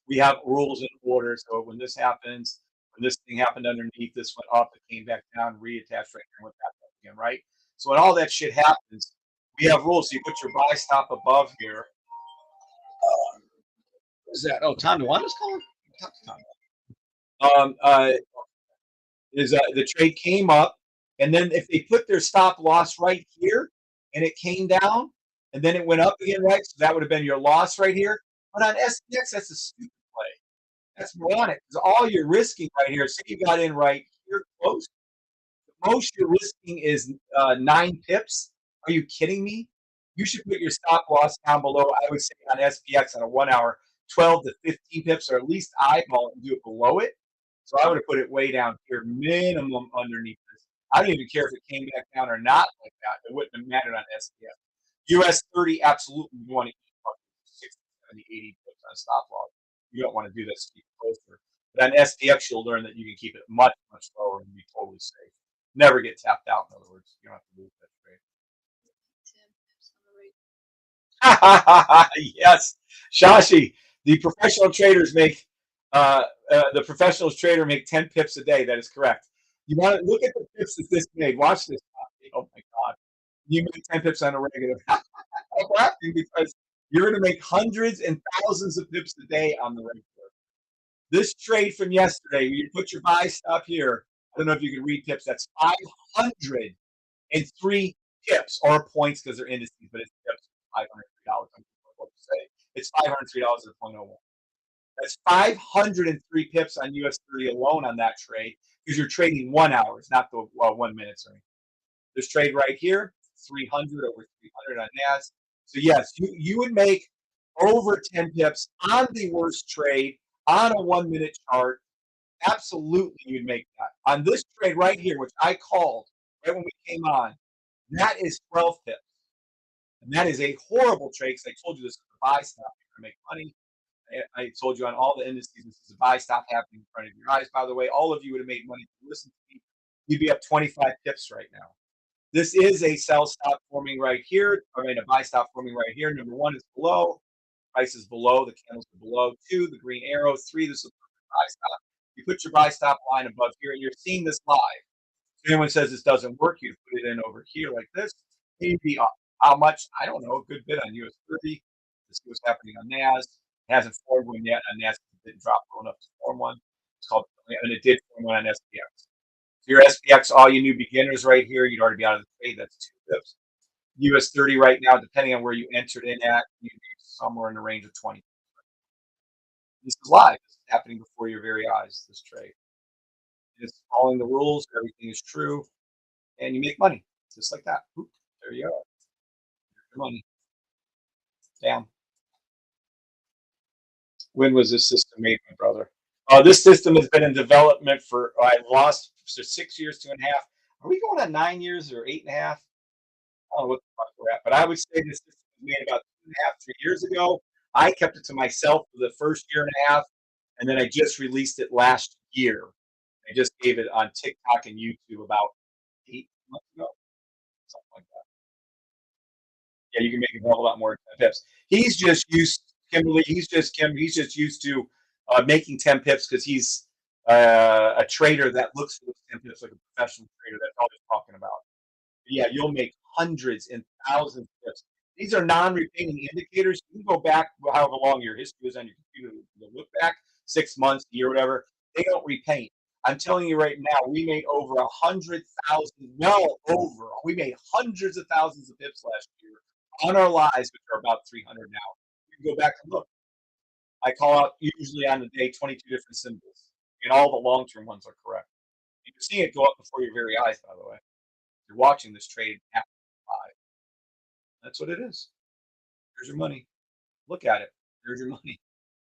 We have rules in order. So when this happens, when this thing happened underneath, this went up, it came back down, reattached right here, and went back up again, right? So when all that shit happens, we have rules. So you put your buy stop above here. What is that? Oh, Tom DeWanda's calling? Talk to Tom. The trade came up, and then if they put their stop loss right here, and it came down, and then it went up again, right? So that would have been your loss right here. But on SPX, that's a stupid play. That's moronic. 'Cause all you're risking right here, say you got in right here close, the most you're risking is 9 pips. Are you kidding me? You should put your stop loss down below. I would say on SPX on a 1 hour, 12 to 15 pips, or at least eyeball it and do it below it. So I would have put it way down here, minimum underneath this. I don't even care if it came back down or not like that. It wouldn't have mattered on SPX. US 30, absolutely you want to eat 60, 70, 80 pips on a stop loss. You don't want to do this, keep it closer. But on SPX, you'll learn that you can keep it much, much lower and be totally safe. Never get tapped out, in other words. You don't have to lose that trade. 10 pips on the rate. Yes, Shashi. The professional traders make the professional trader make 10 pips a day. That is correct. You want to look at the pips that this made. Watch this. Oh my God! You make 10 pips on a regular. I'm laughing because you're going to make hundreds and thousands of pips a day on the regular. This trade from yesterday, you put your buy stop here. I don't know if you can read pips. That's 503 pips or points because they're indices, but it's pips. $503. I'm what to say. It's $503 at 0.01. That's 503 pips on US 30 alone on that trade because you're trading 1 hours, not the 1 minutes or anything. This trade right here, 300 over 300 on NAS. So yes, you would make over 10 pips on the worst trade on a 1 minute chart. Absolutely, you'd make that. On this trade right here, which I called right when we came on, that is 12 pips. And that is a horrible trade because I told you this is a buy stop. You're going to make money. I told you on all the indices, this is a buy stop happening in front of your eyes. By the way, all of you would have made money if you listened to me. You'd be up 25 pips right now. This is a sell stop forming right here. I mean, a buy stop forming right here. Number one is below. Price is below. The candles are below. 2, the green arrow. 3, this is a buy stop. You put your buy stop line above here, and you're seeing this live. If anyone says this doesn't work, you put it in over here like this. Maybe how much? I don't know. A good bit on US 30. Let's see what's happening on NAS. It hasn't formed one yet on NAS. It didn't drop low enough to form one. It's called, and it did form one on SPX. So your SPX, all you new beginners right here, you'd already be out of the trade. That's 2 pips. US 30 right now, depending on where you entered in at, you'd be somewhere in the range of 20. This is live. This is happening before your very eyes, this trade. It's following the rules. Everything is true. And you make money just like that. Oop, there you go. Your money. Down. When was this system made, my brother? This system has been in development for, I lost for 6 years, 2.5. Are we going on 9 years or 8.5? I don't know what the fuck we're at, but I would say this system was made about 2.5, 3 years ago. I kept it to myself for the first year and a half, and then I just released it last year. I just gave it on TikTok and YouTube about 8 months ago, something like that. Yeah, you can make a hell of a lot more pips. He's just used Kimberly. He's just used to making 10 pips because he's a trader that looks for those 10 pips like a professional trader. That's all he's talking about. Yeah, you'll make hundreds and thousands of tips. These are non-retaining indicators. You can go back however long your history is on your computer. You look back 6 months, a year, whatever. They don't repaint. I'm telling you right now, we made over 100,000, well over. We made hundreds of thousands of pips last year on our lives, which are about 300 now. You can go back and look. I call out usually on the day 22 different symbols, and all the long-term ones are correct. You can see it go up before your very eyes, by the way. You're watching this trade happen live. That's what it is. There's your money. Look at it. There's your money.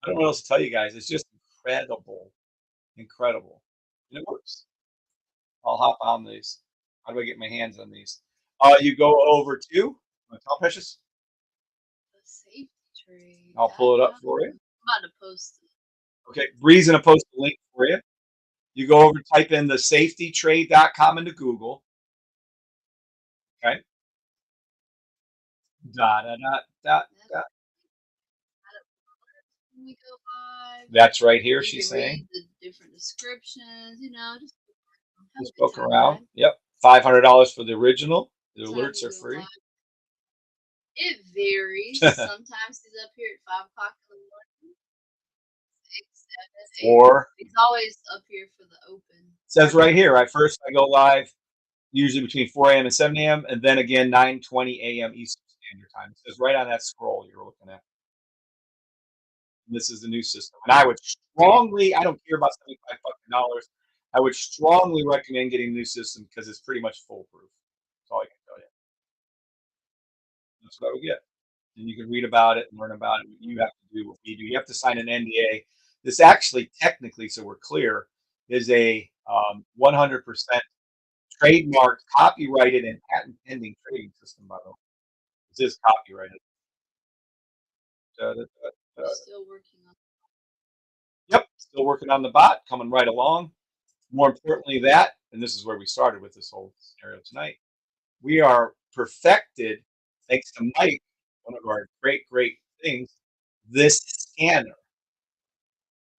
I don't know what else to tell you guys. It's just incredible. Incredible. And it works. I'll hop on these. How do I get my hands on these? You go over to Tom Precious. The safety trade. I'll pull it up for you. I'm about to post it. Okay. Bree's going to post the link for you. You go over, type in the safetytrade.com into Google. Okay. Da, da, da, da, da. When we go live, That's right here, you she's can saying. read the different descriptions, just have a Just good poke time, around. right? Yep. $500 for the original. The Time alerts to are go free. live. It varies. Sometimes he's up here at 5 o'clock in the morning. 6, 7, 8. Or He's always up here for the open. says right here, I go live usually between 4 a.m. and 7 a.m. and then again 9:20 a.m. Eastern Standard Time. It says right on that scroll you're looking at. And this is the new system. And I would strongly, I don't care about 75 fucking dollars. I would strongly recommend getting a new system because it's pretty much foolproof. That's all I can tell you. That's what I would get. And you can read about it and learn about it. You have to do what we do. You have to sign an NDA. This actually, technically, so we're clear, is a 100% trademarked, copyrighted, and patent pending trading system, by the way. This is copyrighted. Da, da, da, da. Still working on. Yep, still working on the bot, coming right along. More importantly, that, and this is where we started with this whole scenario tonight, we are perfected, thanks to Mike, one of our great, great things, this scanner.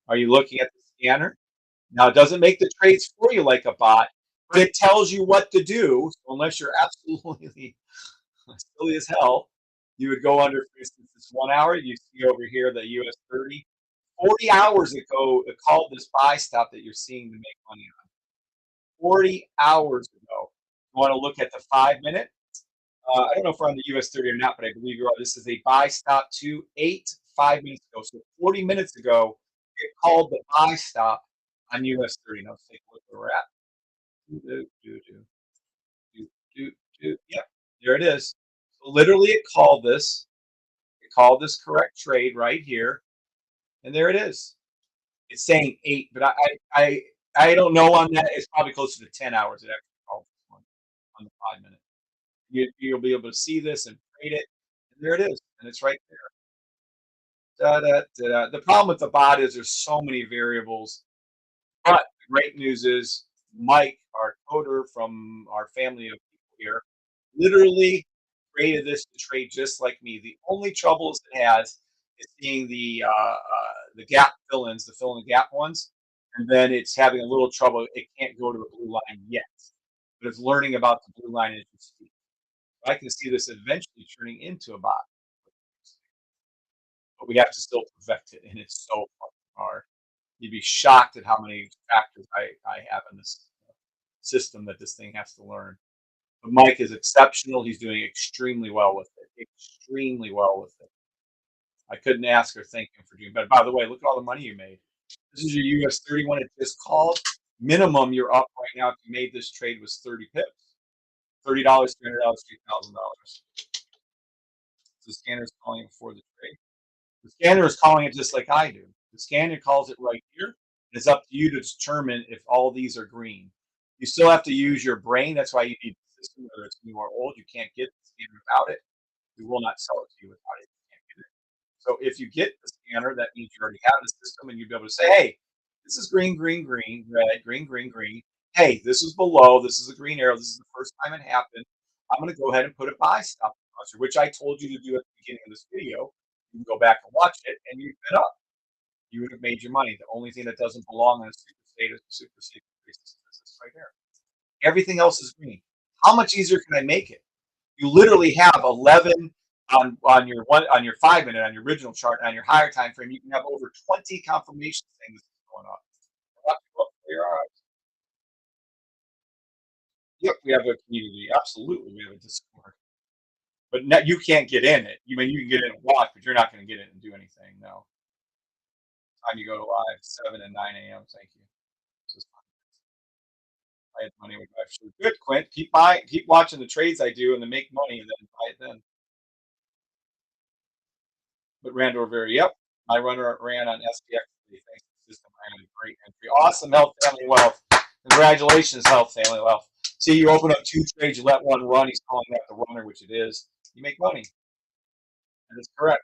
Are you looking at the scanner? Now, it doesn't make the trades for you like a bot, but it tells you what to do. So unless you're absolutely silly as hell, you would go under, for instance, this 1 hour. You see over here the US 30. 40 hours ago, it called this buy stop that you're seeing to make money on. 40 hours ago. You want to look at the 5 minute? I don't know if we're on the US 30 or not, but I believe you're on. This is a buy stop to 5 minutes ago. So 40 minutes ago, it called the buy stop on US 30. Now let's take a look where we're at. Do, do, do, do, do, Yep, there it is. So literally, it called this. It called this correct trade right here, and there it is. It's saying 8, but I don't know on that. It's probably closer to 10 hours. It actually called this one on the 5 minute. You'll be able to see this and trade it. And there it is, and it's right there. Da, da, da, da. The problem with the bot is there's so many variables. But the great news is Mike, our coder from our family of people here, literally created this to trade just like me. The only troubles it has is seeing the gap fill-ins, the fill in the gap ones, and then it's having a little trouble. It can't go to the blue line yet, but it's learning about the blue line as you speak. I can see this eventually turning into a bot, but we have to still perfect it, and it's so fucking hard. You'd be shocked at how many factors I have in this system that this thing has to learn. But Mike is exceptional. He's doing extremely well with it. Extremely well with it. I couldn't ask or thank him for doing better. By the way, look at all the money you made. This is your US 31 it just called. Minimum you're up right now if you made this trade was 30 pips. $30, $300, $3,000. The scanner is calling it before the trade. The scanner is calling it just like I do. The scanner calls it right here. And it's up to you to determine if all these are green. You still have to use your brain. That's why you need the system, whether it's new or old. You can't get the scanner without it. We will not sell it to you without it. You can't get it. So if you get the scanner, that means you already have the system and you'll be able to say, hey, this is green, green, green, red, green, green, green. Hey, this is below. This is a green arrow. This is the first time it happened. I'm going to go ahead and put a buy stop across here, which I told you to do at the beginning of this video. You can go back and watch it, and you've been up. You would have made your money. The only thing that doesn't belong in a super state is the super state basis. This right there. Everything else is green. How much easier can I make it? You literally have 11 on your 5 minute on your original chart on your higher time frame. You can have over 20 confirmations saying this is going on. Yep, we have a community. Absolutely, we have a Discord. But now you can't get in it. You mean you can get in and watch, but you're not going to get in and do anything. No. Time you go to live, 7 and 9 a.m. Thank you. Just I had money with actually good, Quint. Keep watching the trades I do and then make money and then buy it then. But Randor very, yep. My runner ran on SPX. Thanks to the system. I had a great entry. Awesome health, family, wealth. Congratulations, health, family, wealth. See, you open up 2 trades, you let one run. He's calling that the runner, which it is. You make money. That is correct.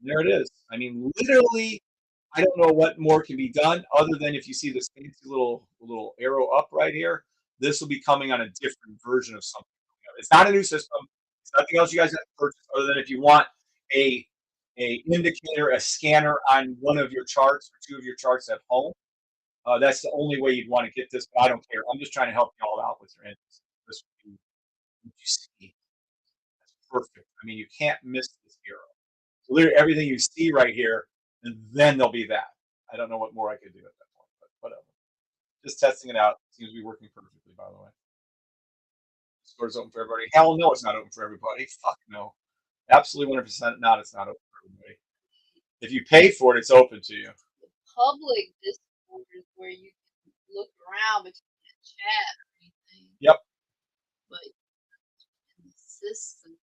And there it is. I mean, literally, I don't know what more can be done other than if you see this fancy little arrow up right here. This will be coming on a different version of something. It's not a new system. It's nothing else you guys have to purchase other than if you want a indicator, a scanner on one of your charts or two of your charts at home. That's the only way you'd want to get this, but I don't care. I'm just trying to help you all out with your interest. This would be what you see. That's perfect. I mean, you can't miss this hero. So literally everything you see right here, and then there'll be that. I don't know what more I could do at that point, but whatever. Just testing it out. Seems to be working perfectly, by the way. Discord's open for everybody. Hell no, it's not open for everybody. Fuck no. Absolutely 100% not. It's not open for everybody. If you pay for it, it's open to you. The public Discord is where you can look around, but you can't chat or anything. Yep. But in the system,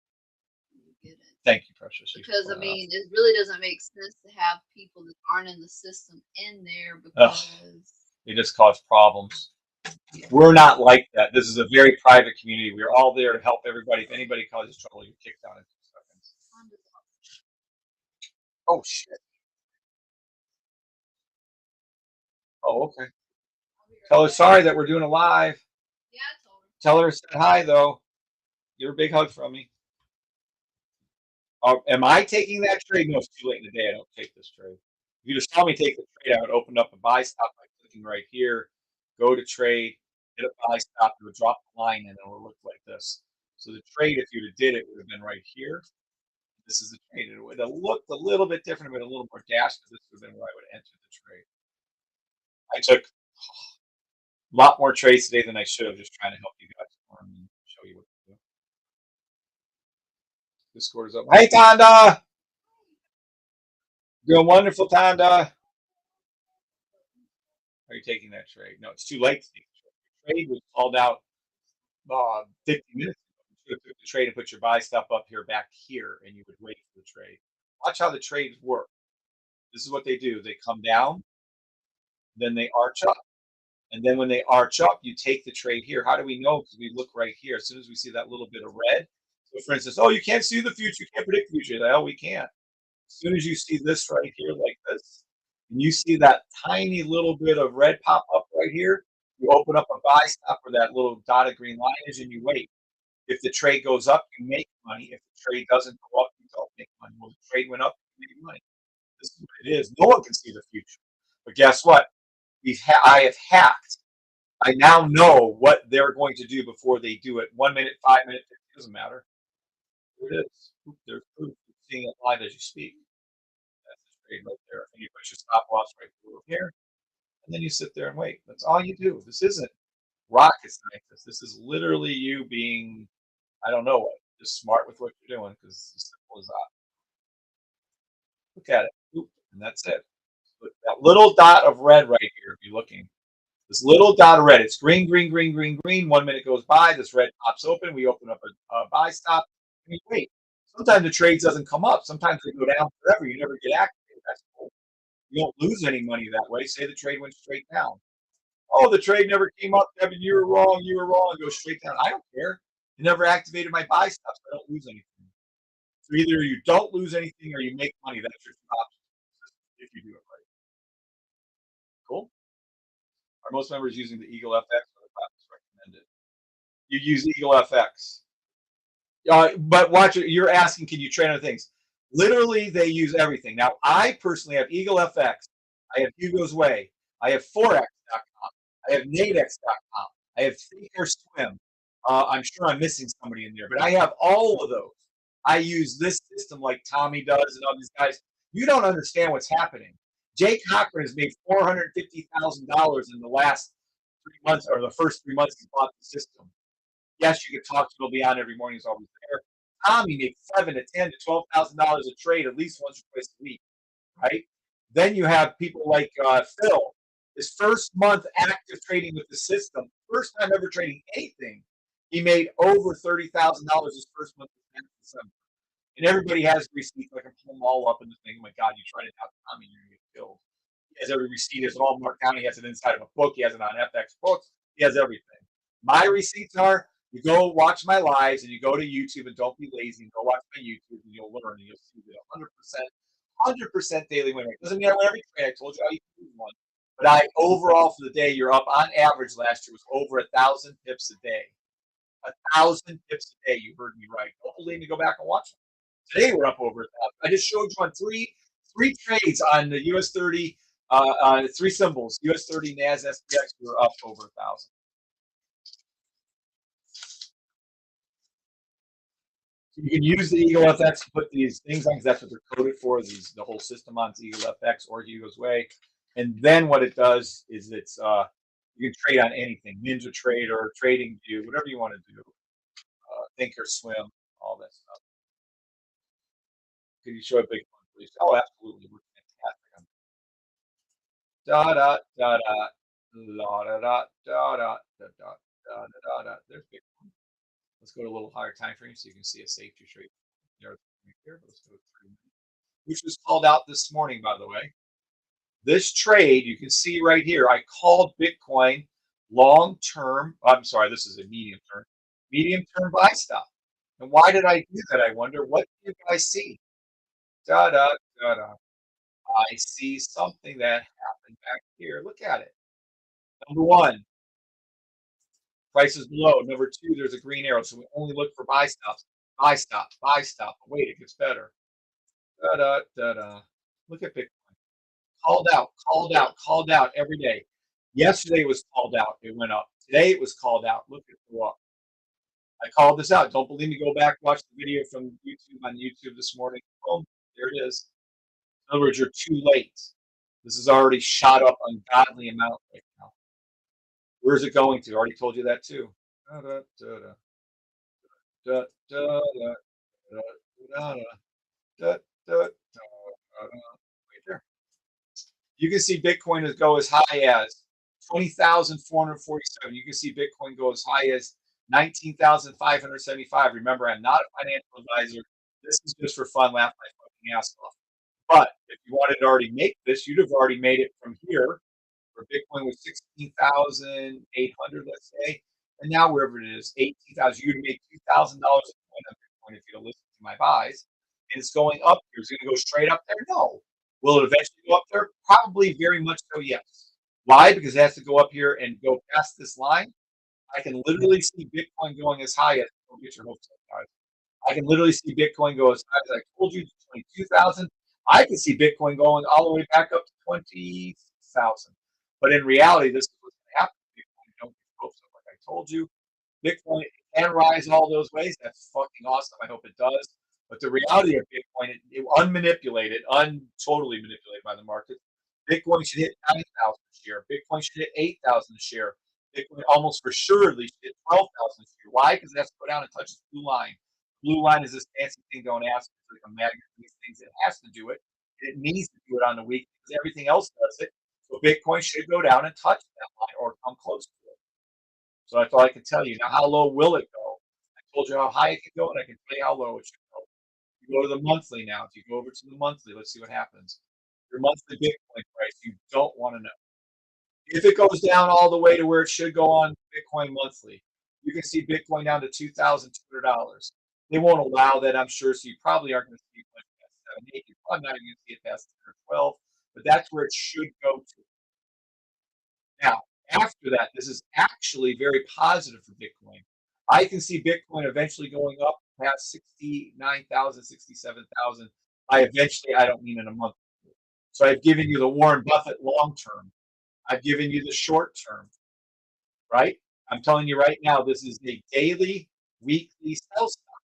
you get it. Thank you, Precious. Because I mean, it really doesn't make sense to have people that aren't in the system in there Ugh. because They just cause problems. We're not like that. This is a very private community. We're all there to help everybody. If anybody causes trouble, you're kicked out in 2 seconds. Oh shit. Oh, okay. Tell her sorry that we're doing a live. Yeah, I told her. Tell her said hi though. Give her a big hug from me. Am I taking that trade? No, it's too late in the day. I don't take this trade. If you just saw me take the trade, I would open up a buy stop by clicking right here, go to trade, hit a buy stop, it would drop the line, and it would look like this. So the trade, if you'd have did it, would have been right here. This is the trade. It would have looked a little bit different, but a little more dashed, but this would have been where I would have entered the trade. I took a lot more trades today than I should have, just trying to help you guys and show you what to do. Discord is up. Hey, Tonda! Doing wonderful, Tonda. Are you taking that trade? No, it's too late to take the trade. The trade was called out 50 minutes ago. You should have took the trade and put your buy stuff up here, back here, and you would wait for the trade. Watch how the trades work. This is what they do. They come down, then they arch up. And then when they arch up, you take the trade here. How do we know? Because we look right here. As soon as we see that little bit of red, so for instance, oh, you can't see the future. You can't predict the future. Like, oh, we can't. As soon as you see this right here, like this, and you see that tiny little bit of red pop up right here, you open up a buy stop where that little dotted green line is, and you wait. If the trade goes up, you make money. If the trade doesn't go up, you don't make money. Well, the trade went up, you made money. This is what it is. No one can see the future. But guess what? I have hacked. I now know what they're going to do before they do it. 1 minute, 5 minutes, it doesn't matter. There it is. There's proof. You're seeing it live as you speak. That's the trade right there. And you put your stop loss right through here, and then you sit there and wait. That's all you do. This isn't rocket science. This is literally you being, I don't know what, just smart with what you're doing because it's as simple as that. Look at it. Oop, and that's it. Look, that little dot of red right here, if you're looking, this little dot of red, it's green, green, green, green, green. 1 minute goes by, this red pops open. We open up a buy stop, and we wait. Sometimes the trade doesn't come up. Sometimes they go down forever. You never get activated. That's cool. You don't lose any money that way. Say the trade went straight down. Oh, the trade never came up, Kevin. You were wrong. You were wrong. It goes straight down. I don't care. You never activated my buy stops. I don't lose anything. So either you don't lose anything or you make money. That's your option if you do it right. Cool. Are most members using the Eagle FX or the classes recommended? You use Eagle FX. But watch it. You're asking, can you train other things? Literally, they use everything. Now, I personally have Eagle FX. I have Hugo's Way. I have Forex.com. I have Nadex.com. I have Think or Swim. I'm sure I'm missing somebody in there, but I have all of those. I use this system like Tommy does and all these guys. You don't understand what's happening. Jake Cochran has made $450,000 in the last 3 months or the first 3 months he bought the system. Yes, you can talk to him. He'll be on every morning. He's always there. Tommy makes $7,000 to $10,000 a trade at least once or twice a week, right? Then you have people like Phil. His first month active trading with the system, first time ever trading anything, he made over $30,000 his first month of December. And everybody has receipts. I can pull them all up in the thing. Oh my God, you tried it out, Tommy, you're gonna get killed. He has every receipt. It's all marked down. He has it inside of a book. He has it on FX books. He has everything. My receipts are you go watch my lives and you go to YouTube and don't be lazy and go watch my YouTube and you'll learn and you'll see the 100% daily winner. It doesn't mean I win every trade. I told you how you can lose one. But I overall for the day, you're up on average last year was over 1,000 pips a day. 1,000 pips a day. You heard me right. Don't believe me? Go back and watch them. Today we're up over 1,000. I just showed you on three trades on the US 30, three symbols. US 30, NAS, SPX. We're up over 1,000. So you can use the Eagle FX to put these things on because that's what they're coded for. The whole system on Eagle FX or Hugo's Way, and then what it does is it's you can trade on anything, Ninja Trade or Trading View, whatever you want to do. Think or Swim, all that stuff. Can you show a big one, please. Oh, absolutely. We're fantastic on da da da da la da da da da da da da da da. There's big. Let's go to a little higher time frame so you can see a safety trade. There, right here. Let's go to 3 minutes, which was called out this morning, by the way. This trade, you can see right here, I called Bitcoin long term. I'm sorry, this is a medium term buy stop. And why did I do that? I wonder. What do you guys see? Da da da da. I see something that happened back here. Look at it. Number one, price is below. Number two, there's a green arrow. So we only look for buy stops. Buy stop, buy stop. But wait, it gets better. Da da da da. Look at Bitcoin. Called out, called out, called out every day. Yesterday was called out. It went up. Today it was called out. Look at the up. I called this out. Don't believe me? Go back, watch the video from YouTube on YouTube this morning. Boom, there it is. In other words, you're too late. This is already shot up ungodly amount right now. Where's it going to? I already told you that too. Da, da, da, da, da, da, da, da, da, da, da, right there. You can see Bitcoin go as high as 20,447. You can see Bitcoin go as high as 19,575. Remember, I'm not a financial advisor. This is just for fun, laugh my fucking ass off. But if you wanted to already make this, you'd have already made it from here, where Bitcoin was 16,800, let's say, and now wherever it is, 18,000. You'd make $2,000 a coin on Bitcoin if you'd listen to my buys. And it's going up here. Is it going to go straight up there? No. Will it eventually go up there? Probably very much so, yes. Why? Because it has to go up here and go past this line. I can literally see Bitcoin going as high as, don't get your hopes up, guys. I can literally see Bitcoin go as high as I told you, 22,000. I can see Bitcoin going all the way back up to 20,000. But in reality, this is what's going to happen to Bitcoin. Don't get your hopes up, like I told you. Bitcoin can rise all those ways. That's fucking awesome. I hope it does. But the reality of Bitcoin, unmanipulated, totally manipulated by the market, Bitcoin should hit 9,000 a share. Bitcoin should hit 8,000 a share. Bitcoin almost for surely should hit 12,000 a share. Why? Because it has to go down and touch the blue line. Blue line is this fancy thing. Don't ask. It's like a magnet. These things. It has to do it. It needs to do it on the week because everything else does it. So Bitcoin should go down and touch that line or come close to it. So that's all I can tell you. Now, how low will it go? I told you how high it can go, and I can tell you how low it should go. You go to the monthly now. If you go over to the monthly, let's see what happens. Your monthly Bitcoin price, you don't want to know. If it goes down all the way to where it should go on Bitcoin monthly, you can see Bitcoin down to $2,200. They won't allow that, I'm sure, so you probably aren't going to see it much past 7, 8. You're probably not even going to see it past 10 or 12, but that's where it should go to. Now, after that, this is actually very positive for Bitcoin. I can see Bitcoin eventually going up past 69,000, 67,000. By eventually, I don't mean in a month. So I've given you the Warren Buffett long term. I've given you the short term, right? I'm telling you right now, this is a daily, weekly sell stop.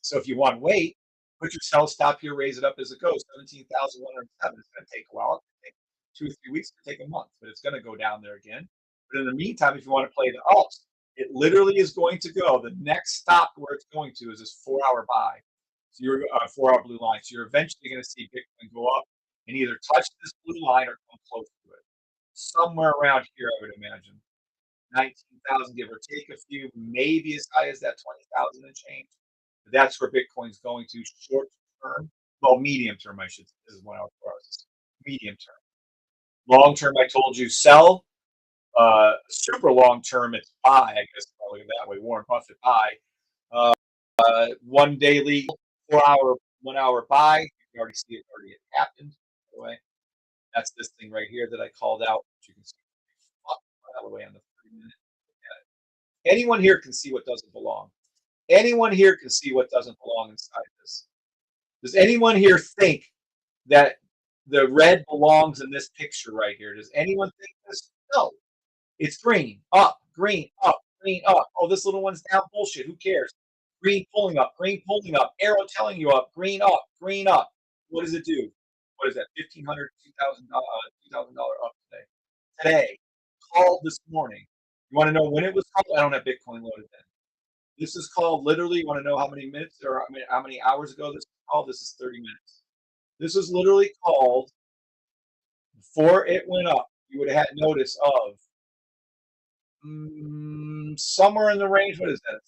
So if you want to wait, put your sell stop here, raise it up as it goes, 17,107. It's going to take a while. It can take 2 or 3 weeks, to take a month, but it's going to go down there again. But in the meantime, if you want to play the alts, it literally is going to go. The next stop where it's going to is this 4-hour buy. So you're 4-hour blue line. So you're eventually going to see Bitcoin go up and either touch this blue line or come close to it. Somewhere around here, I would imagine. 19,000, give or take a few, maybe as high as that 20,000 and change. But that's where Bitcoin's going to short term. Well, medium term, I should say. This is 1 hour, 4 hours. Medium term. Long term, I told you sell. Super long term, it's buy. I guess probably that way. Warren Buffett buy. One daily, 4-hour, 1 hour buy. You can already see it already happened. By the way, that's this thing right here that I called out. You can see all the way on the 3 minute. Anyone here can see what doesn't belong. Anyone here can see what doesn't belong inside this. Does anyone here think that the red belongs in this picture right here? Does anyone think this? No. It's green, up, green, up, green, up. Oh, this little one's down. Bullshit. Who cares? Green pulling up, green pulling up, arrow telling you up, green up, green up. What does it do? What is that? $1,500, $2,000 up today. Today, called this morning. You want to know when it was called? I don't have Bitcoin loaded in. This is called literally. You want to know how many minutes or how many hours ago this was called? This is 30 minutes. This was literally called before it went up. You would have had notice of somewhere in the range. What is that?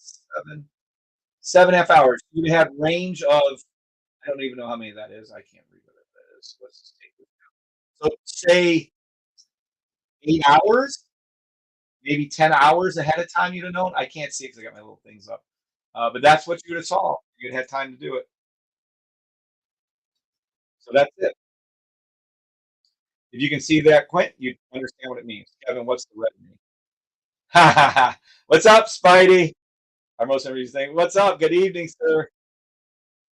7.5 hours. You had range of I don't even know how many that is. I can't read what that is. Let's just take this. So say 8 hours, maybe 10 hours ahead of time. You'd have known. I can't see it because I got my little things up. But that's what you'd have saw. You'd have had time to do it. So that's it. If you can see that, Quint, you understand what it means. Kevin, what's the red mean? What's up, Spidey? Our most everybody's thing. What's up? Good evening, sir.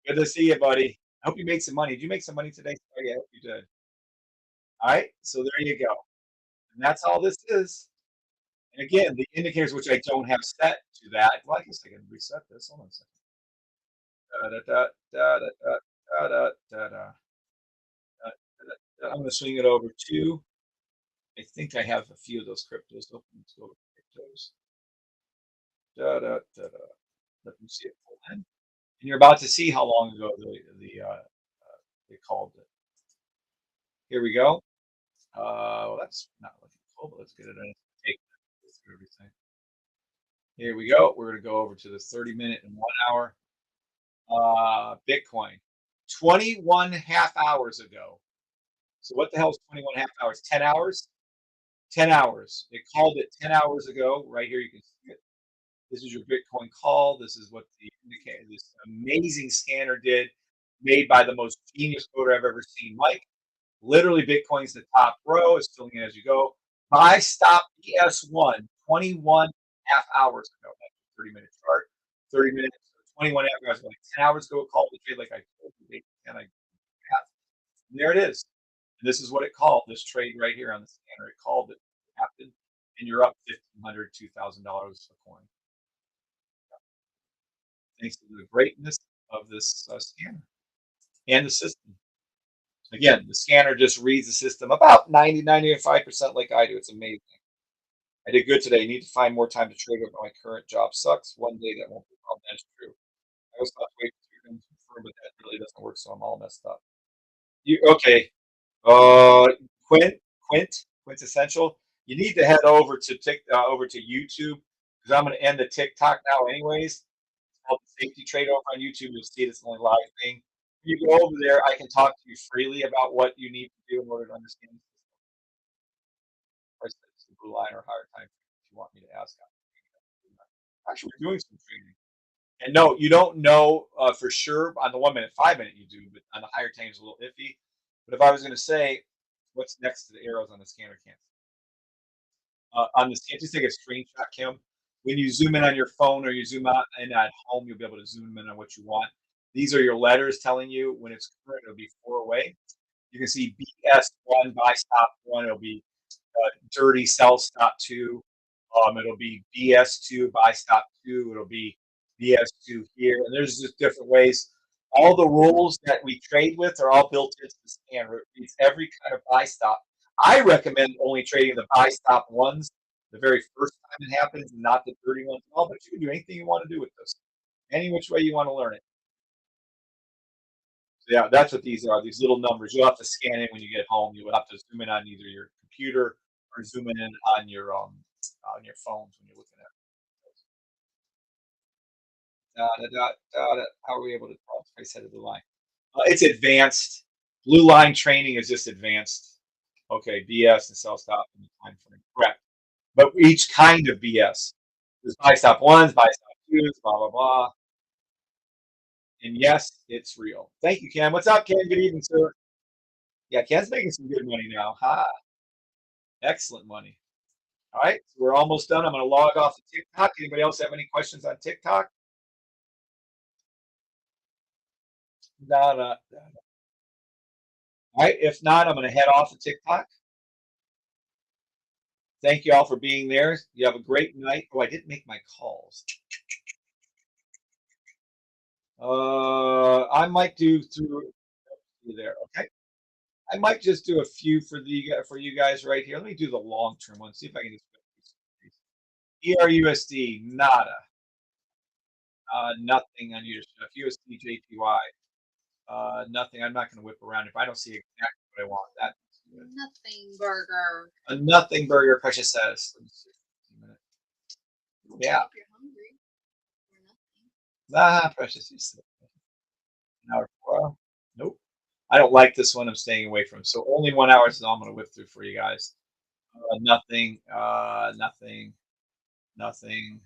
Good to see you, buddy. I hope you made some money. Did you make some money today, Spidey? I hope you did. All right, so there you go. And that's all this is. And again, the indicators which I don't have set to that. Well, I guess I can reset this. Hold on a second. Da, da, da, da, da, da, da, da, da, I'm going to swing it over to. I think I have a few of those cryptos open. Let's go to cryptos. Da, da, da, da. Let me see it pull in. And you're about to see how long ago they called it. Here we go. Well, that's not looking cool, but let's get it in. Take through everything. Here we go. We're going to go over to the 30-minute and 1 hour. Bitcoin, 21 half hours ago. So what the hell is 21 half hours? 10 hours? 10 hours. It called it 10 hours ago. Right here, you can see it. This is your Bitcoin call. This is what the indicator, this amazing scanner did, made by the most genius coder I've ever seen. Mike, literally Bitcoin's the top row. It's filling in as you go. Buy stop BS1, 21 half hours ago. That's a 30-minute chart. 30 minutes, 21 half hours, like 10 hours ago, it called the trade like I told you, 8 10, I half. And there it is. And this is what it called, this trade right here on the scanner. It called it, happened, and you're up $1,500, $2,000 a coin. Thanks to the greatness of this scanner and the system. Again, the scanner just reads the system about 95% like I do. It's amazing. I did good today. Need to find more time to trade over my current job. Sucks. One day that won't be a problem. That's true. I was about to wait for them to confirm, but that really doesn't work, so I'm all messed up. You okay? Uh, Quint, Quintessential. You need to head over to over to YouTube because I'm going to end the TikTok now, anyways. It's called the Safety Trade over on YouTube. You'll see it's the only live thing. You go over there. I can talk to you freely about what you need to do in order to understand. Or it's the blue line or higher time if you want me to ask. Actually, we're doing some training. And no, you don't know for sure on the 1 minute, 5 minute you do, but on the higher time it's a little iffy. But if I was going to say, what's next to the arrows on the scanner? Can't on the scan, just take a screenshot, Kim. When you zoom in on your phone or you zoom out and at home, you'll be able to zoom in on what you want. These are your letters telling you when it's current. It'll be 4 away. You can see BS1 buy stop one. It'll be dirty sell stop two. It'll be BS2 buy stop two. It'll be BS2 here, and there's just different ways. All the rules that we trade with are all built into the scanner. It reads every kind of buy stop. I recommend only trading the buy stop ones the very first time it happens, and not the dirty ones. All, but you can do anything you want to do with this, any which way you want to learn it. So yeah, that's what these are. These little numbers. You'll have to scan in when you get home. You'll have to zoom in on either your computer or zoom in on your phones when you're looking at how are we able to tell price head of the line? It's advanced. Blue line training is just advanced. Okay, BS and sell stop and time frame. Correct. But each kind of BS. There's buy stop ones, buy stop twos, blah blah blah. And yes, it's real. Thank you, Ken. What's up, Ken? Good evening, sir. Yeah, Ken's making some good money now. Ha. Excellent money. All right, so we're almost done. I'm going to log off of TikTok. Anybody else have any questions on TikTok? No, no. All right, if not, I'm going to head off of TikTok. Thank you all for being there. You have a great night. Oh, I didn't make my calls. I might do through there. Okay, I might just do a few for you guys right here. Let me do the long term one. See if I can just ERUSD nada, nothing on your stuff. USD JPY Nothing. I'm not going to whip around if I don't see exactly what I want. That's good. Nothing burger. A nothing burger, Precious says. Let me see. Yeah. If you're hungry or nothing. Ah, Precious. You said an hour, 4 hour. Nope. I don't like this one. I'm staying away from. So only 1 hour is all I'm going to whip through for you guys. Nothing. Nothing. Nothing.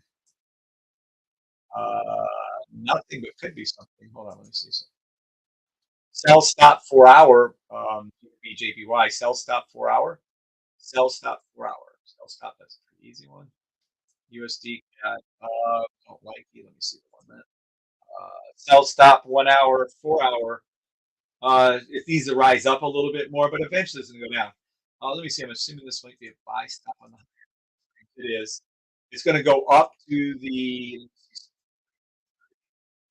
Nothing, but could be something. Hold on. Let me see something. Sell stop 4 hour. BJPY. Sell stop 4 hour. Sell stop 4 hour. Sell stop. That's a pretty easy one. USD cat. Don't like you. Let me see the one minute. Sell stop 1 hour, 4 hour. It needs to rise up a little bit more, but eventually it's going to go down. Let me see. I'm assuming this might be a buy stop on the. It is. It's going to go up to the.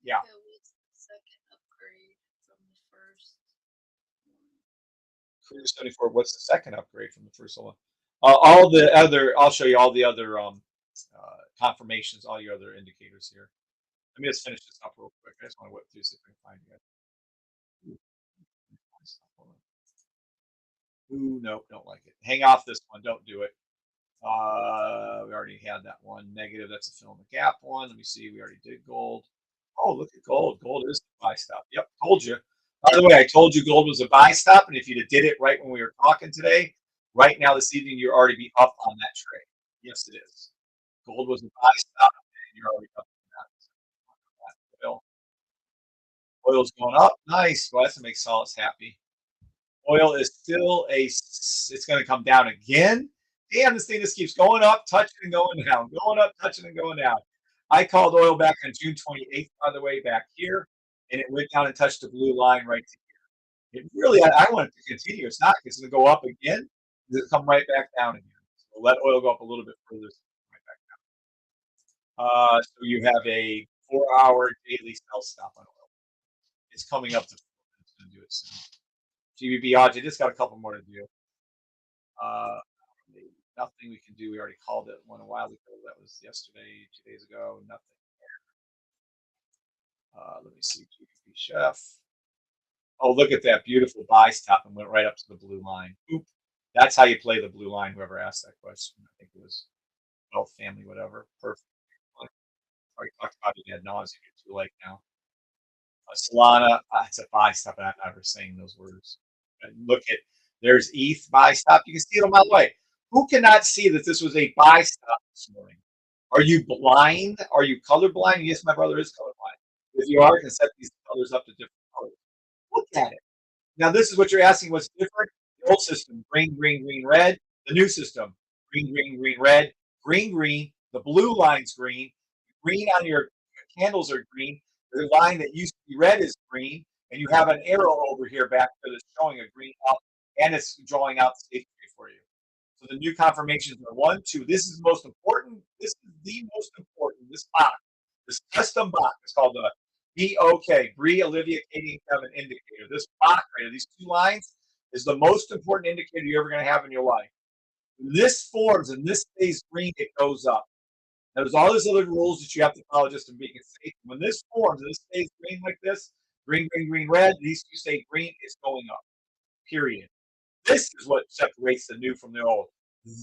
Yeah. That was the second upgrade from the first one. Cruise 74. What's the second upgrade from the first one? All the other. I'll show you all the other confirmations, all your other indicators here. Let me just finish this up real quick. I just want to whip through see if I can find you. Ooh, nope, don't like it. Hang off this one. Don't do it. We already had that one. Negative. That's a fill in the gap one. Let me see. We already did gold. Oh, look at gold. Gold is the buy stop. Yep, told you. By the way, I told you gold was a buy stop, and if you'd have did it right when we were talking today, right now this evening, you'd already be up on that trade. Yes, it is. Gold was a buy stop, and you're already up on that. Oil's going up. Nice. Well, that's gonna make Solace happy. Oil is still it's going to come down again. Damn, this thing just keeps going up, touching and going down, going up, touching and going down. I called oil back on June 28th, by the way, back here, and it went down and touched the blue line right to here. It really, I want it to continue. It's not. It's going to go up again. It'll come right back down again. So let oil go up a little bit further. Right back down. So you have a 4 hour daily sell stop on oil. It's coming up to. It's going to do it soon. GBP odds. I just got a couple more to do. Uh, nothing we can do. We already called it one a while ago. That was yesterday, 2 days ago. Nothing. Let me see. GBP chef. Oh, look at that beautiful buy stop and went right up to the blue line. Oop. That's how you play the blue line. Whoever asked that question, I think it was Wealth Family, whatever. Perfect. Already talked about it ad nauseum. You're too late now. Solana, it's a buy stop, and I'm never saying those words. Look at there's ETH buy stop. You can see it on my way. Who cannot see that this was a buy stop this morning? Are you blind? Are you colorblind? Yes, my brother is colorblind. If you are, you can set these colors up to different colors. Look at it. Now, this is what you're asking what's different. The old system, green, green, green, red. The new system, green, green, green, red, green, green. The blue line's green. Green on your candles are green. The line that used to be red is green. And you have an arrow over here back there that's showing a green up, and it's drawing out the state tree for you. So the new confirmations are 1, 2. This is the most important. This is the most important. This box, this custom box, is called the BOK, Bree, Olivia, Katie, and Kevin indicator. This box right here, these 2 lines, is the most important indicator you're ever going to have in your life. When this forms and this stays green, it goes up. Now, there's all these other rules that you have to follow just to make it safe. When this forms and this stays green like this, green, green, green, red, these 2 stay green, it's going up. Period. This is what separates the new from the old.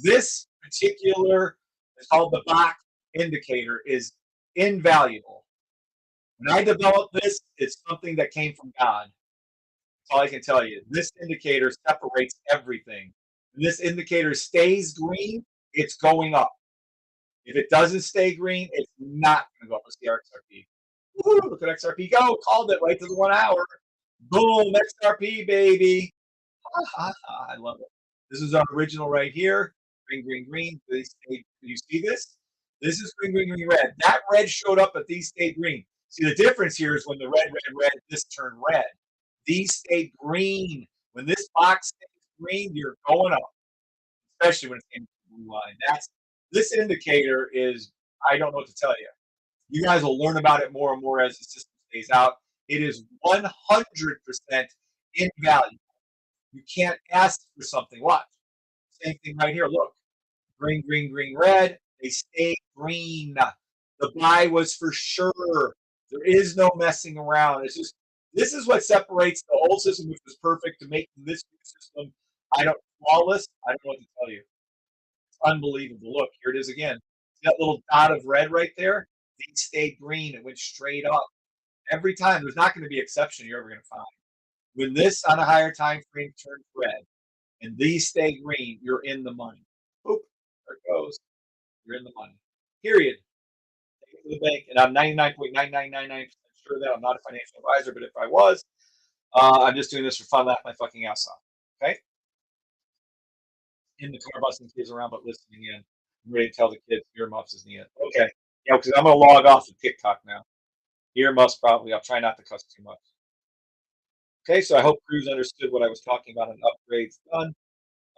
This particular, it's called the Bach indicator, is invaluable. When I developed this, it's something that came from God. That's all I can tell you. This indicator separates everything. When this indicator stays green, it's going up. If it doesn't stay green, it's not going to go up. Let's see our XRP. Woo, look at XRP go. Called it right to the 1 hour. Boom, XRP, baby. I love it. This is our original right here. Green, green, green. You see this? This is green, green, green, red. That red showed up, but these stayed green. See, the difference here is when the red, red, red, this turned red. These stayed green. When this box stays green, you're going up, especially when it's in the blue line. This indicator is, I don't know what to tell you. You guys will learn about it more and more as the system stays out. It is 100% invaluable. You can't ask for something. Watch. Same thing right here. Look. Green, green, green, red. They stay green. The buy was for sure. There is no messing around. It's just This is what separates the old system, which was perfect, to make this new system, I don't flawless. I don't know what to tell you. It's unbelievable. Look, here it is again. See that little dot of red right there? These stayed green. It went straight up. Every time, there's not going to be an exception you're ever going to find. When this on a higher time frame turns red and these stay green, you're in the money. Boop, there it goes. You're in the money. Period. Take it to the bank, and I'm 99.9999% sure that I'm not a financial advisor, but if I was, I'm just doing this for fun, laugh my fucking ass off. Okay? In the car, busting kids around, but listening in. I'm ready to tell the kids earmuffs is the end. Okay. Yeah, because I'm going to log off of TikTok now. Earmuffs probably. I'll try not to cuss too much. Okay, so I hope Cruz understood what I was talking about on upgrades done.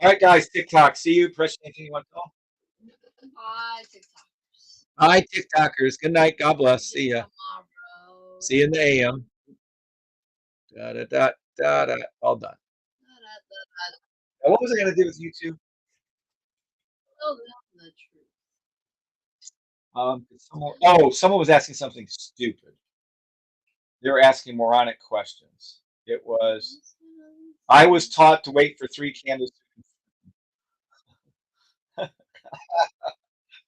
All right, guys, TikTok. See you. Press anything you want to tell? Bye, TikTokers. Hi, TikTokers. Good night. God bless. See ya. Tomorrow. See you in the AM. Da da da da da. All done. Now, what was I going to do with YouTube? Tell them the truth. Someone was asking something stupid. They were asking moronic questions. It was, I was taught to wait for 3 candles to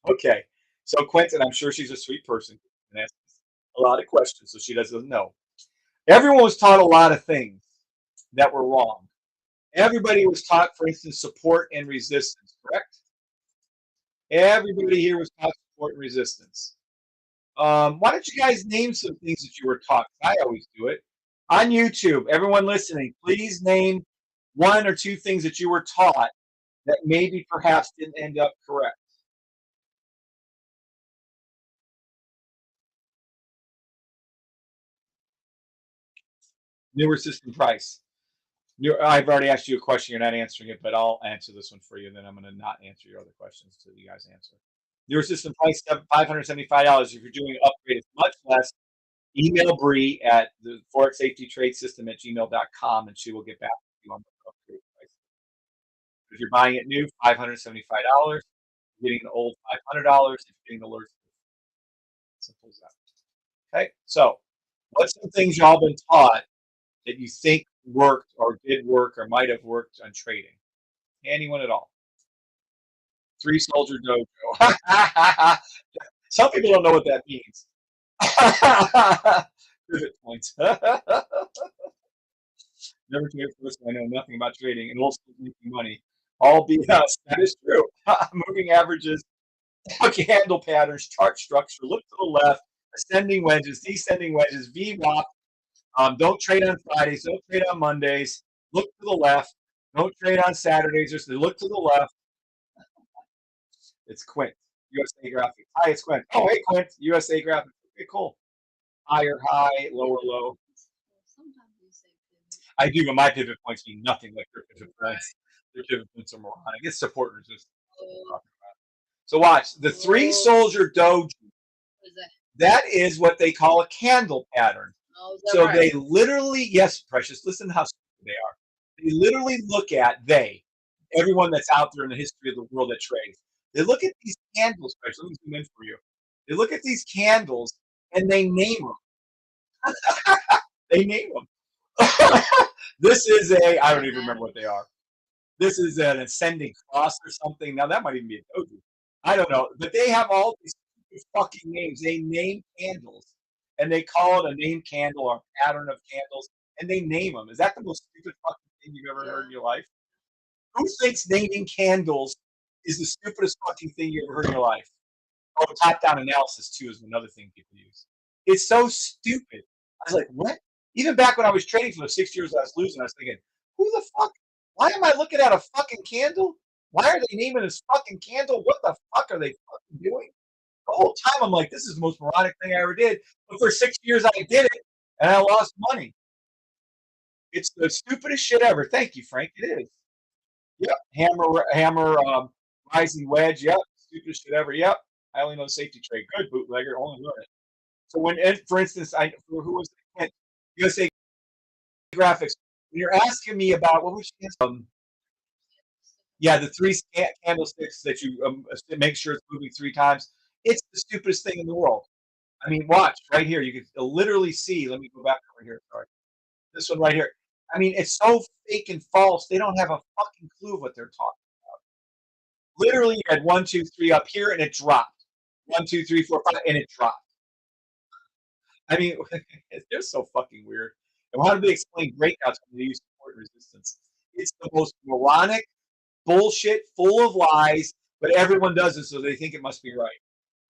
Okay. So Quentin, I'm sure she's a sweet person and asks a lot of questions, so she doesn't know. Everyone was taught a lot of things that were wrong. Everybody was taught, for instance, support and resistance, correct? Everybody here was taught support and resistance. Why don't you guys name some things that you were taught? I always do it. On YouTube, everyone listening, please name 1 or 2 things that you were taught that maybe perhaps didn't end up correct. Newer system price. I've already asked you a question. You're not answering it, but I'll answer this one for you. And then I'm going to not answer your other questions until you guys answer. Newer system price $575. If you're doing an upgrade, it's much less. Email Bree at the Forex Safety Trade System at gmail.com, and she will get back to you on the upgrade price. If you're buying it new, $575. You're getting the old $500. If you're getting the alert, simple as that. Okay, so what's some things y'all been taught that you think worked or did work or might have worked on trading? Anyone at all? 3 Soldier Dojo. Some people don't know what that means. Pivot points. Never trade first. I know nothing about trading and also making money. All BS. That is true. Moving averages, candle patterns, chart structure. Look to the left. Ascending wedges, descending wedges, VWAP. Don't trade on Fridays. Don't trade on Mondays. Look to the left. Don't trade on Saturdays. Just look to the left. It's Quint, USA Graphics. Hi, it's Quint. Oh, hey, Quint, USA Graphics. Okay, cool. Higher high, lower low. Sometimes you say pivot. I do, but my pivot points mean nothing like their pivot points. Their pivot points are more on. I guess support resistance. So watch the 3 Soldier Dojo. What is that? That is what they call a candle pattern. Oh, is that So right? they literally, yes, Precious, listen how stupid they are. They literally look at, everyone that's out there in the history of the world that trades, they look at these candles, Precious, let me zoom in for you. They look at these candles and they name them. They name them. This is I don't even remember what they are. This is an ascending cross or something. Now that might even be a doji. I don't know. But they have all these fucking names. They name candles and they call it a name candle or a pattern of candles and they name them. Is that the most stupid fucking thing you've ever heard in your life? Who thinks naming candles is the stupidest fucking thing you ever heard in your life? Oh, top-down analysis too is another thing people use. It's so stupid. I was like, what? Even back when I was trading for the 6 years I was losing, I was thinking, who the fuck? Why am I looking at a fucking candle? Why are they naming this fucking candle? What the fuck are they fucking doing? The whole time I'm like, this is the most moronic thing I ever did. But for 6 years I did it, and I lost money. It's the stupidest shit ever. Thank you, Frank. It is. Yep. Hammer, rising wedge. Yep. Stupidest shit ever. Yep. I only know safety trade. Good bootlegger. Only learn it. So when, for instance, who was it? USA Graphics. When you're asking me about what was yeah, the 3 candlesticks that you make sure it's moving 3 times. It's the stupidest thing in the world. I mean, watch right here. You can literally see. Let me go back over here. Sorry. This one right here. I mean, it's so fake and false. They don't have a fucking clue what they're talking. Literally, you had 1, 2, 3 up here, and it dropped. 1, 2, 3, 4, 5, and it dropped. I mean, they're so fucking weird. And how do they explain breakouts when they use support and resistance? It's the most moronic bullshit, full of lies, but everyone does it, so they think it must be right.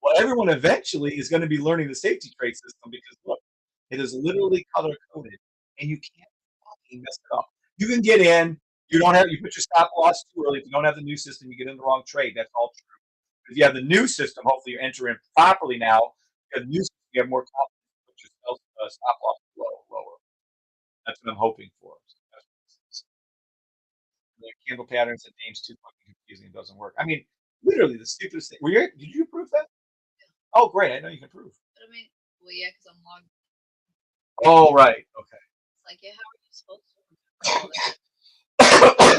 Well, everyone eventually is going to be learning the safety trade system because look, it is literally color coded, and you can't fucking mess it up. You can get in. You put your stop loss too early. If you don't have the new system, you get in the wrong trade. That's all true. If you have the new system, hopefully you enter in properly now. If you have the new system, you have more confidence to put your stop loss lower. That's what I'm hoping for. The candle patterns and names too fucking confusing. It doesn't work. I mean, literally the stupidest thing. Did you approve that? Oh, great. I know you can approve. But I mean, well, yeah, because I'm logged. Oh, right. Okay. It's like, yeah, how are you supposed to?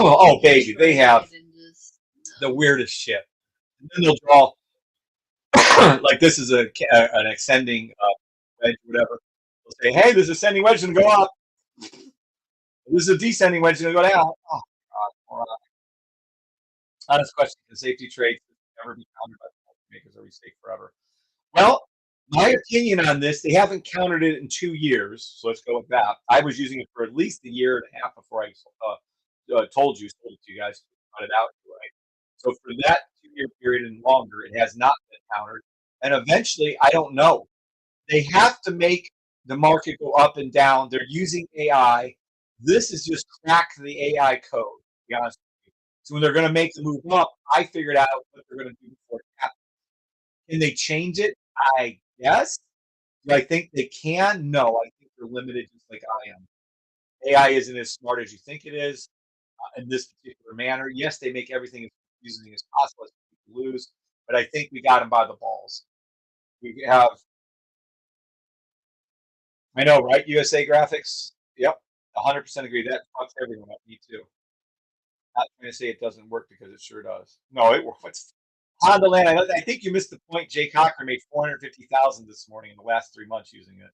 Oh, baby, they have the weirdest shit. And then they'll draw like this is an ascending wedge, whatever. They'll say, "Hey, this ascending wedge is going to go up. This is a descending wedge is going to go down." Oh, God. Honest question: can safety trades ever be countered by the makers? Are we safe forever? Well, my opinion on this: they haven't countered it in 2 years, so let's go with that. I was using it for at least a year and a half before I told it to you guys, cut it out, right? So for that 2 year period and longer, it has not been countered. And eventually, I don't know. They have to make the market go up and down. They're using AI. This is just crack the AI code, to be honest with you. So when they're going to make the move up, I figured out what they're going to do before it happens. Can they change it? I guess. Do I think they can? No, I think they're limited just like I am. AI isn't as smart as you think it is in this particular manner. Yes, they make everything as confusing as possible as people lose, but I think we got them by the balls. We have, I know, right? USA Graphics. Yep, 100% agree. That fucks everyone up. Me too. Not trying to say it doesn't work because it sure does. No, it works. Honda Land. I think you missed the point. Jay Cocker made 450,000 this morning in the last 3 months using it.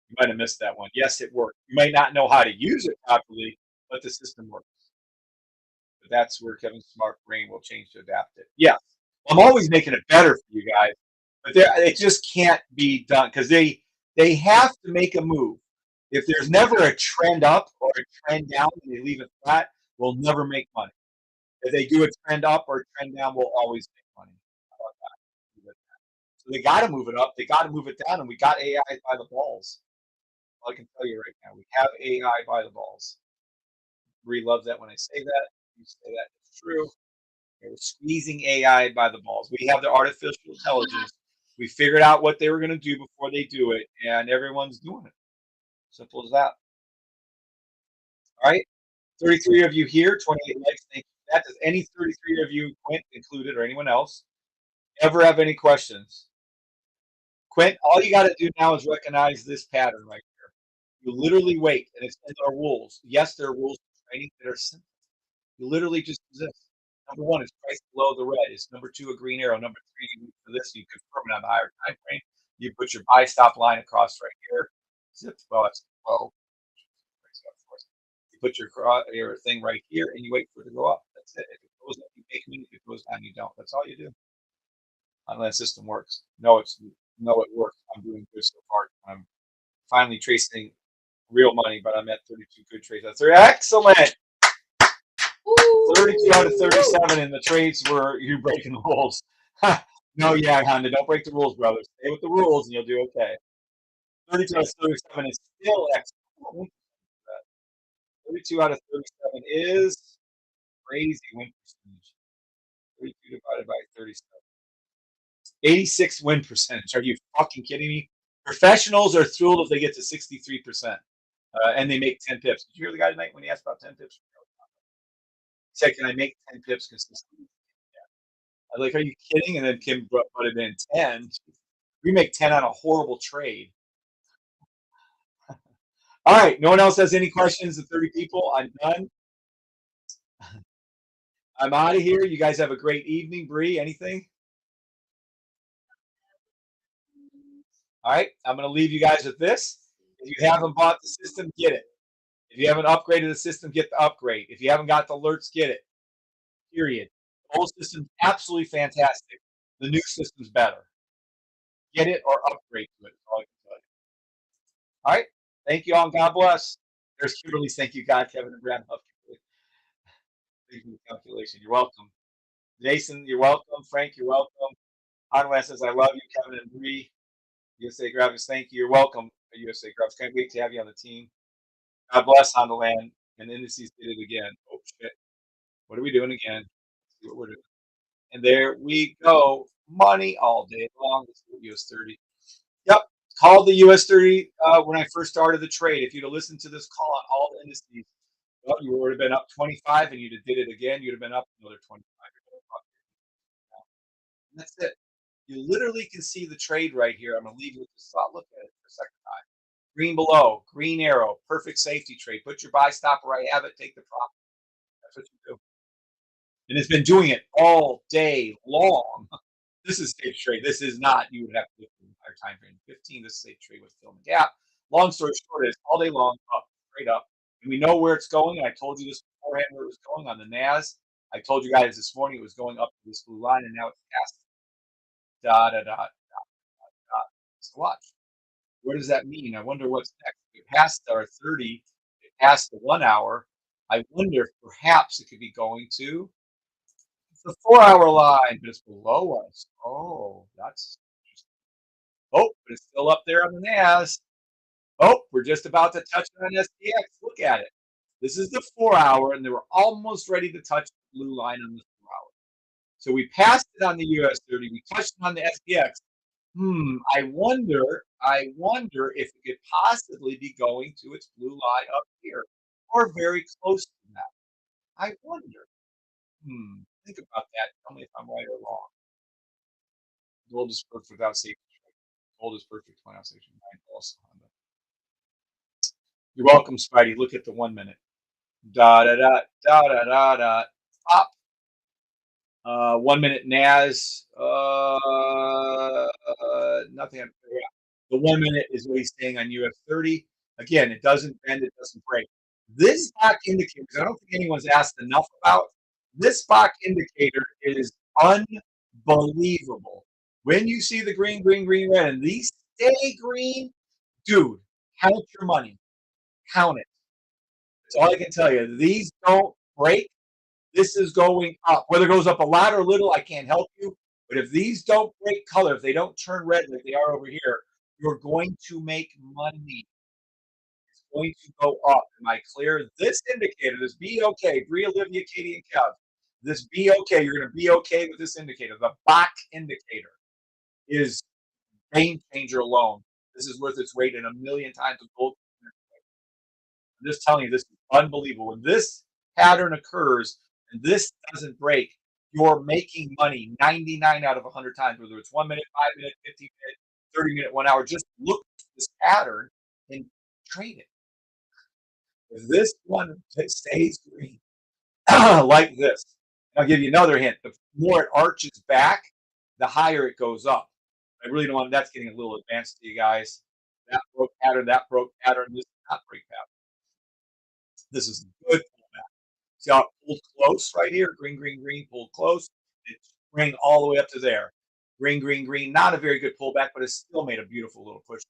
You might have missed that one. Yes, it worked. You might not know how to use it properly, but the system works. But that's where Kevin's smart brain will change to adapt it. Yeah, I'm always making it better for you guys, but it just can't be done because they have to make a move. If there's never a trend up or a trend down and they leave it flat, we'll never make money. If they do a trend up or a trend down, we'll always make money. How about that? So they got to move it up. They got to move it down, and we got AI by the balls. All I can tell you right now, we have AI by the balls. Bree loves that when I say that. You say that it's true. We're squeezing AI by the balls. We have the artificial intelligence. We figured out what they were going to do before they do it, and everyone's doing it. Simple as that. All right. 33 of you here, 28 likes. Thank you for that. Does any 33 of you, Quint included, or anyone else, ever have any questions? Quint, all you got to do now is recognize this pattern right here. You literally wait, and it's in our rules. Yes, there are rules for trading that are simple. You literally just do this. Number one is price below the red. Is number two a green arrow? Number three, you for this, you confirm it on the higher time frame. You put your buy stop line across right here. Zip. Well, that's low. You put your thing right here, and you wait for it to go up. That's it. If it goes up, you make money. If it goes down, you don't. That's all you do. Unless system works. No, it works. I'm doing good so far. I'm finally tracing real money, but I'm at 32 good trades. That's excellent. 32 out of 37 in the trades were you breaking the rules. No, yeah, Honda, don't break the rules, brother. Stay with the rules and you'll do okay. 32 out of 37 is still excellent. 32 out of 37 is crazy win percentage. 32 divided by 37. 86 win percentage. Are you fucking kidding me? Professionals are thrilled if they get to 63% and they make 10 pips. Did you hear the guy tonight when he asked about 10 pips? He said, can I make 10 pips consistently? Yeah. I was like, are you kidding? And then Kim put it in 10. We make 10 on a horrible trade. All right. No one else has any questions? The 30 people. I'm done. I'm out of here. You guys have a great evening. Bree, anything? All right. I'm going to leave you guys with this. If you haven't bought the system, get it. If you haven't upgraded the system, get the upgrade. If you haven't got the alerts, get it. Period. The old system's absolutely fantastic. The new system's better. Get it or upgrade to it. That's all I can tell you. All right. Thank you all, and God bless. There's Kimberly's thank you, God, Kevin, and Brad. Love Kimberly. Thank you for the calculation. You're welcome. Jason, you're welcome. Frank, you're welcome. Anwar says, I love you, Kevin and Bree. USA Graphics, thank you. You're welcome, USA Graphics. Can't wait to have you on the team. God bless Honda Land. And Indices did it again. Oh, shit. What are we doing again? Let's see what we're doing. And there we go. Money all day long. Let's do US 30. Yep. Called the US 30 when I first started the trade. If you'd have listened to this call on all the indices, well, you would have been up 25 and you'd have did it again. You'd have been up another 25. And that's it. You literally can see the trade right here. I'm going to leave you with this thought. Look at it for a second time. Green below, green arrow, perfect safety trade. Put your buy stop where I have it, take the profit. That's what you do. And it's been doing it all day long. This is safe trade. This is not, you would have to look at the entire time frame. 15, this is safe trade with fill in the gap. Long story short is all day long, up, straight up. And we know where it's going. I told you this beforehand where it was going on the NAS. I told you guys this morning it was going up to this blue line, and now it's past dot, dot, dot, dot. So watch. What does that mean? I wonder what's next. It passed our 30, it passed the 1 hour. I wonder if perhaps it could be going to the 4 hour line, but it's below us. Oh, that's interesting. Oh, but it's still up there on the NAS. Oh, we're just about to touch it on SPX. Look at it. This is the 4 hour, and they were almost ready to touch the blue line on the 4 hour. So we passed it on the US 30. We touched it on the SPX. I wonder if it could possibly be going to its blue line up here or very close to that. I wonder. Think about that. Tell me if I'm right or wrong. Gold is perfect without safety. Gold is perfect without safety. Nine also. You're welcome, Spidey. Look at the 1 minute. Da da da da da da da. Pop. 1 minute NAS. Nothing. Yeah. The 1 minute is what he's saying on US 30. Again, it doesn't bend, it doesn't break. This stock indicator, I don't think anyone's asked enough about. This stock indicator is unbelievable. When you see the green, green, green, red, and these stay green, dude, count your money. Count it. That's all I can tell you. These don't break. This is going up. Whether it goes up a lot or little, I can't help you. But if these don't break color, if they don't turn red like they are over here, you're going to make money. It's going to go up. Am I clear? This indicator, this BOK, Bree, Olivia, Katie, and Kev, this BOK, you're going to be okay with this indicator. The BOK indicator is game changer alone. This is worth its weight in a million times of gold. I'm just telling you, this is unbelievable. When this pattern occurs and this doesn't break, you're making money 99 out of 100 times, whether it's 1 minute, 5 minute, 15 minute, 30 minute, 1 hour. Just look at this pattern and trade it. If this one stays green like this, I'll give you another hint. The more it arches back, the higher it goes up. I really don't want that's getting a little advanced to you guys. That broke pattern, this is not break pattern. This is good pullback. See how it pulled close right here? Green, green, green, pulled close. It sprang all the way up to there. Green, green, green. Not a very good pullback, but it still made a beautiful little push.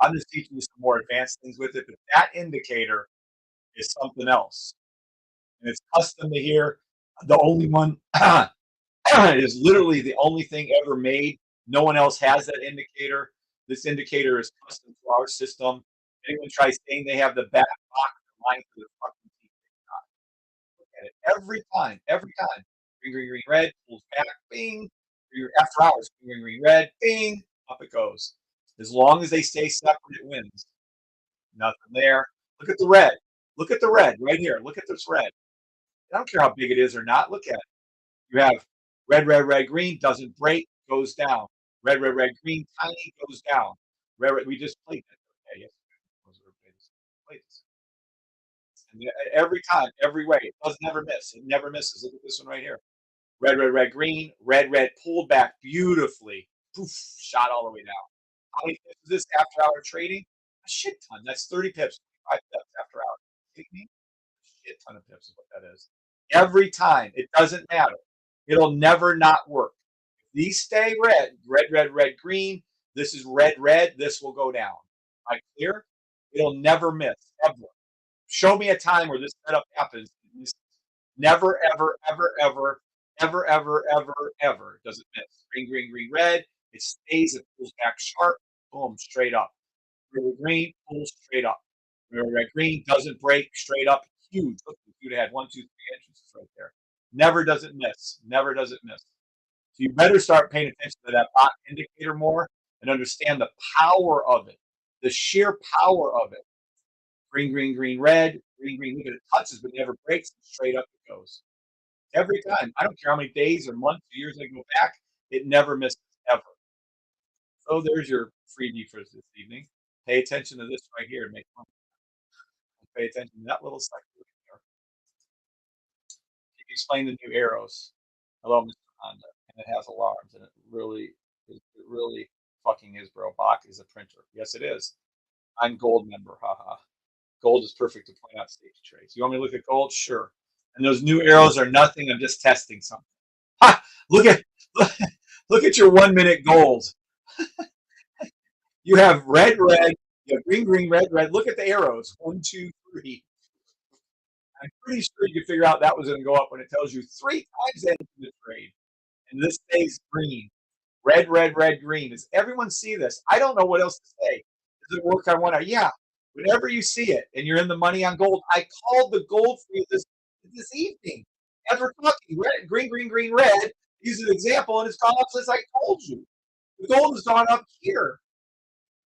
I'm just teaching you some more advanced things with it, but that indicator is something else. And it's custom to here. The only one is literally the only thing ever made. No one else has that indicator. This indicator is custom to our system. Anyone tries saying they have the back box line to the fucking teeth, look at it every time. Green, green, green, red, pulls back, bing. After hours, green, green, green, red, bing, up it goes. As long as they stay separate, it wins. Nothing there. Look at the red. Look at the red right here. Look at this red. I don't care how big it is or not. Look at it. You have red, red, red, green, doesn't break, goes down. Red, red, red, green, tiny, goes down. Red, red, we just played it. Okay, yes. Played this. And every time, every way, it does never miss. It never misses. Look at this one right here. Red, red, red, green, red, red, pulled back beautifully. Poof, shot all the way down. How many pips is this after hour trading? A shit ton. That's 30 pips, 5 pips after hour. kidding me? Shit ton of pips is what that is. Every time. It doesn't matter. It'll never not work. If these stay red, red, red, red, green. This is red, red. This will go down. Am I clear? It'll never miss, ever. Show me a time where this setup happens. Never, ever, ever, ever, ever, ever, ever, ever does it miss. Green, green, green, red. It stays. It pulls back sharp. Boom, straight up. Red, green pulls straight up. Red, green doesn't break straight up. Huge. Look, you'd have had 1, 2, 3 entrances right there. Never does it miss. Never does it miss. So you better start paying attention to that bot indicator more and understand the power of it, the sheer power of it. Green, green, green, red, green, green. Look at it touches, but never breaks. And straight up it goes every time. I don't care how many days or months or years I go back. It never misses ever. So there's your freebie for this evening. Pay attention to this right here and make money. Pay attention to that little section there. You can explain the new arrows. Hello, Mr. Honda. And it has alarms, and it really fucking is, bro. Bach is a printer. Yes, it is. I'm gold member. Haha. Gold is perfect to point out safety trades. You want me to look at gold? Sure. And those new arrows are nothing. I'm just testing something. Ha! Look at your 1 minute gold. You have red, red. You have green, green, red, red. Look at the arrows. 1, 2, 3. I'm pretty sure you can figure out that was going to go up when it tells you 3 times into the trade. And this stays green. Red, red, red, green. Does everyone see this? I don't know what else to say. Does it work on one eye? Yeah. Whenever you see it and you're in the money on gold, I called the gold for you this evening. As we're talking, red, green, green, green, red. Use an example, and it's gone up since I told you. The gold has gone up here.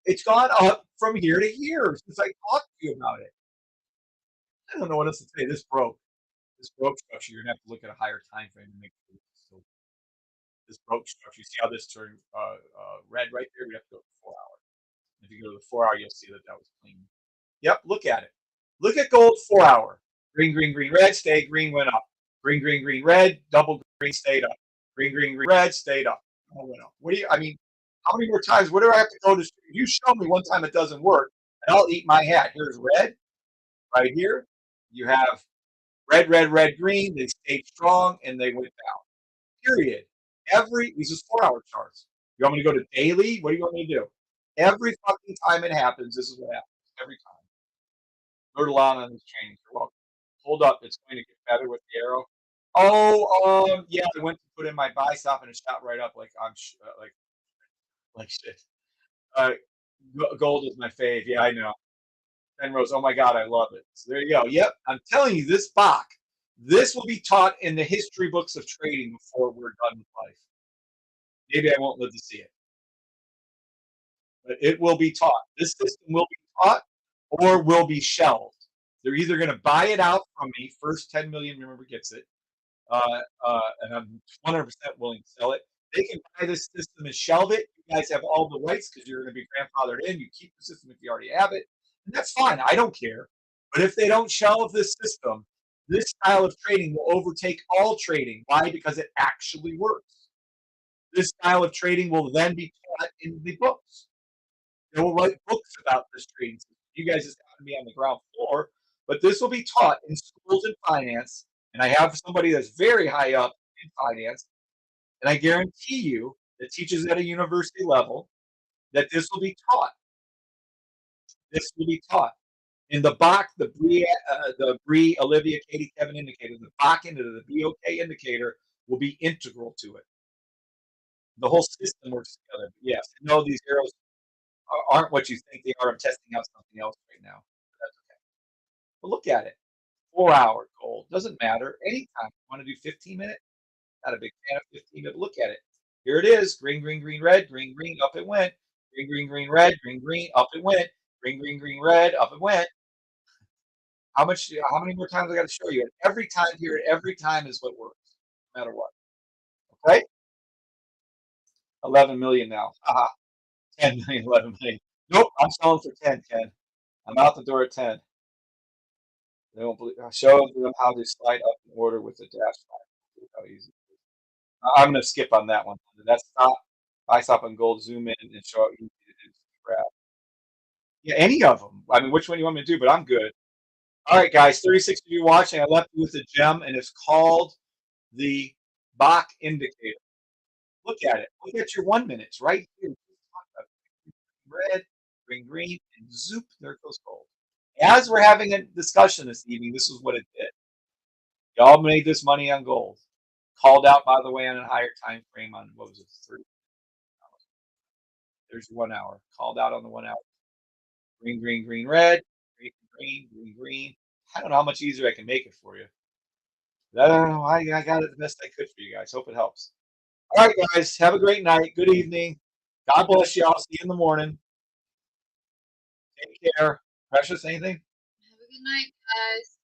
It's gone up from here to here since I talked to you about it. I don't know what else to say. This broke. This broke structure. You're gonna have to look at a higher time frame to make sure this broke structure. You see how this turned red right there? We have to go to 4 hours. If you go to the 4 hour, you'll see that that was clean. Yep, look at it. Look at gold 4 hour. Green, green, green, red, stayed green, went up. Green, green, green, red, double green, stayed up. Green, green, green, red, stayed up. Went up. What do you, I mean, how many more times? What do I have to go to? You show me one time it doesn't work, and I'll eat my hat. Here's red right here. You have red, red, red, green. They stayed strong and they went down. Period. These is 4 hour charts. You want me to go to daily? What do you want me to do? Every fucking time it happens, this is what happens. Every time. Go to Lana on this change. You're welcome. Hold up. It's going to get better with the arrow. Oh, yeah. I went to put in my buy stop and it shot right up like I'm like shit. Uh, Gold is my fave. Yeah, I know. Penrose. Oh my god, I love it. So there you go. Yep, I'm telling you, this Bach, this will be taught in the history books of trading before we're done with life. Maybe I won't live to see it, but it will be taught. This system will be taught or will be shelved. They're either going to buy it out from me. First 10 million, remember, gets it. And I'm 100% willing to sell it. They can buy this system and shelve it. You guys have all the rights because you're going to be grandfathered in. You keep the system if you already have it. And that's fine. I don't care. But if they don't shelve this system, this style of trading will overtake all trading. Why? Because it actually works. This style of trading will then be taught in the books. They will write books about this trading system. You guys just have to be on the ground floor, but this will be taught in schools and finance. And I have somebody that's very high up in finance, and I guarantee you that teaches at a university level that this will be taught. This will be taught. In the Bach, the Bree, Olivia, Katie, Kevin indicator, the Bach into the BOK indicator will be integral to it. The whole system works together. Yes, no, these arrows aren't what you think they are. I'm testing out something else right now. That's okay. But look at it. 4 hour gold. Doesn't matter. Anytime. You want to do 15 minutes? Not a big fan of 15 minutes. Look at it. Here it is. Green, green, green, red. Green, green, up it went. Green, green, green, red. Green, green, up it went. Green, green, green, red. Up it went. How many more times I got to show you? Every time here, every time is what works, no matter what. Okay? 11 million now. Haha. 10 million, 11 million. Nope, I'm selling for 10, Ken. I'm out the door at 10. They won't believe. Show them how they slide up in order with the dash line. How easy. I'm going to skip on that one. That's stop. I stop on gold. Zoom in and show how easy it is to grab. Yeah, any of them. I mean, which one you want me to do? But I'm good. All right, guys, 36 of you watching. I left you with a gem, and it's called the Bach indicator. Look at it. Look at your 1 minutes right here. Red, green, green, and zoop, there goes gold. As we're having a discussion this evening, this is what it did. Y'all made this money on gold. Called out, by the way, on a higher time frame on what was it, 30? There's 1 hour. Called out on the 1 hour. Green, green, green, red. Green, green, green, green. I don't know how much easier I can make it for you. I don't know. I got it the best I could for you guys. Hope it helps. All right, guys. Have a great night. Good evening. God bless you. I'll see you in the morning. Take care. Precious, anything? Have a good night, guys.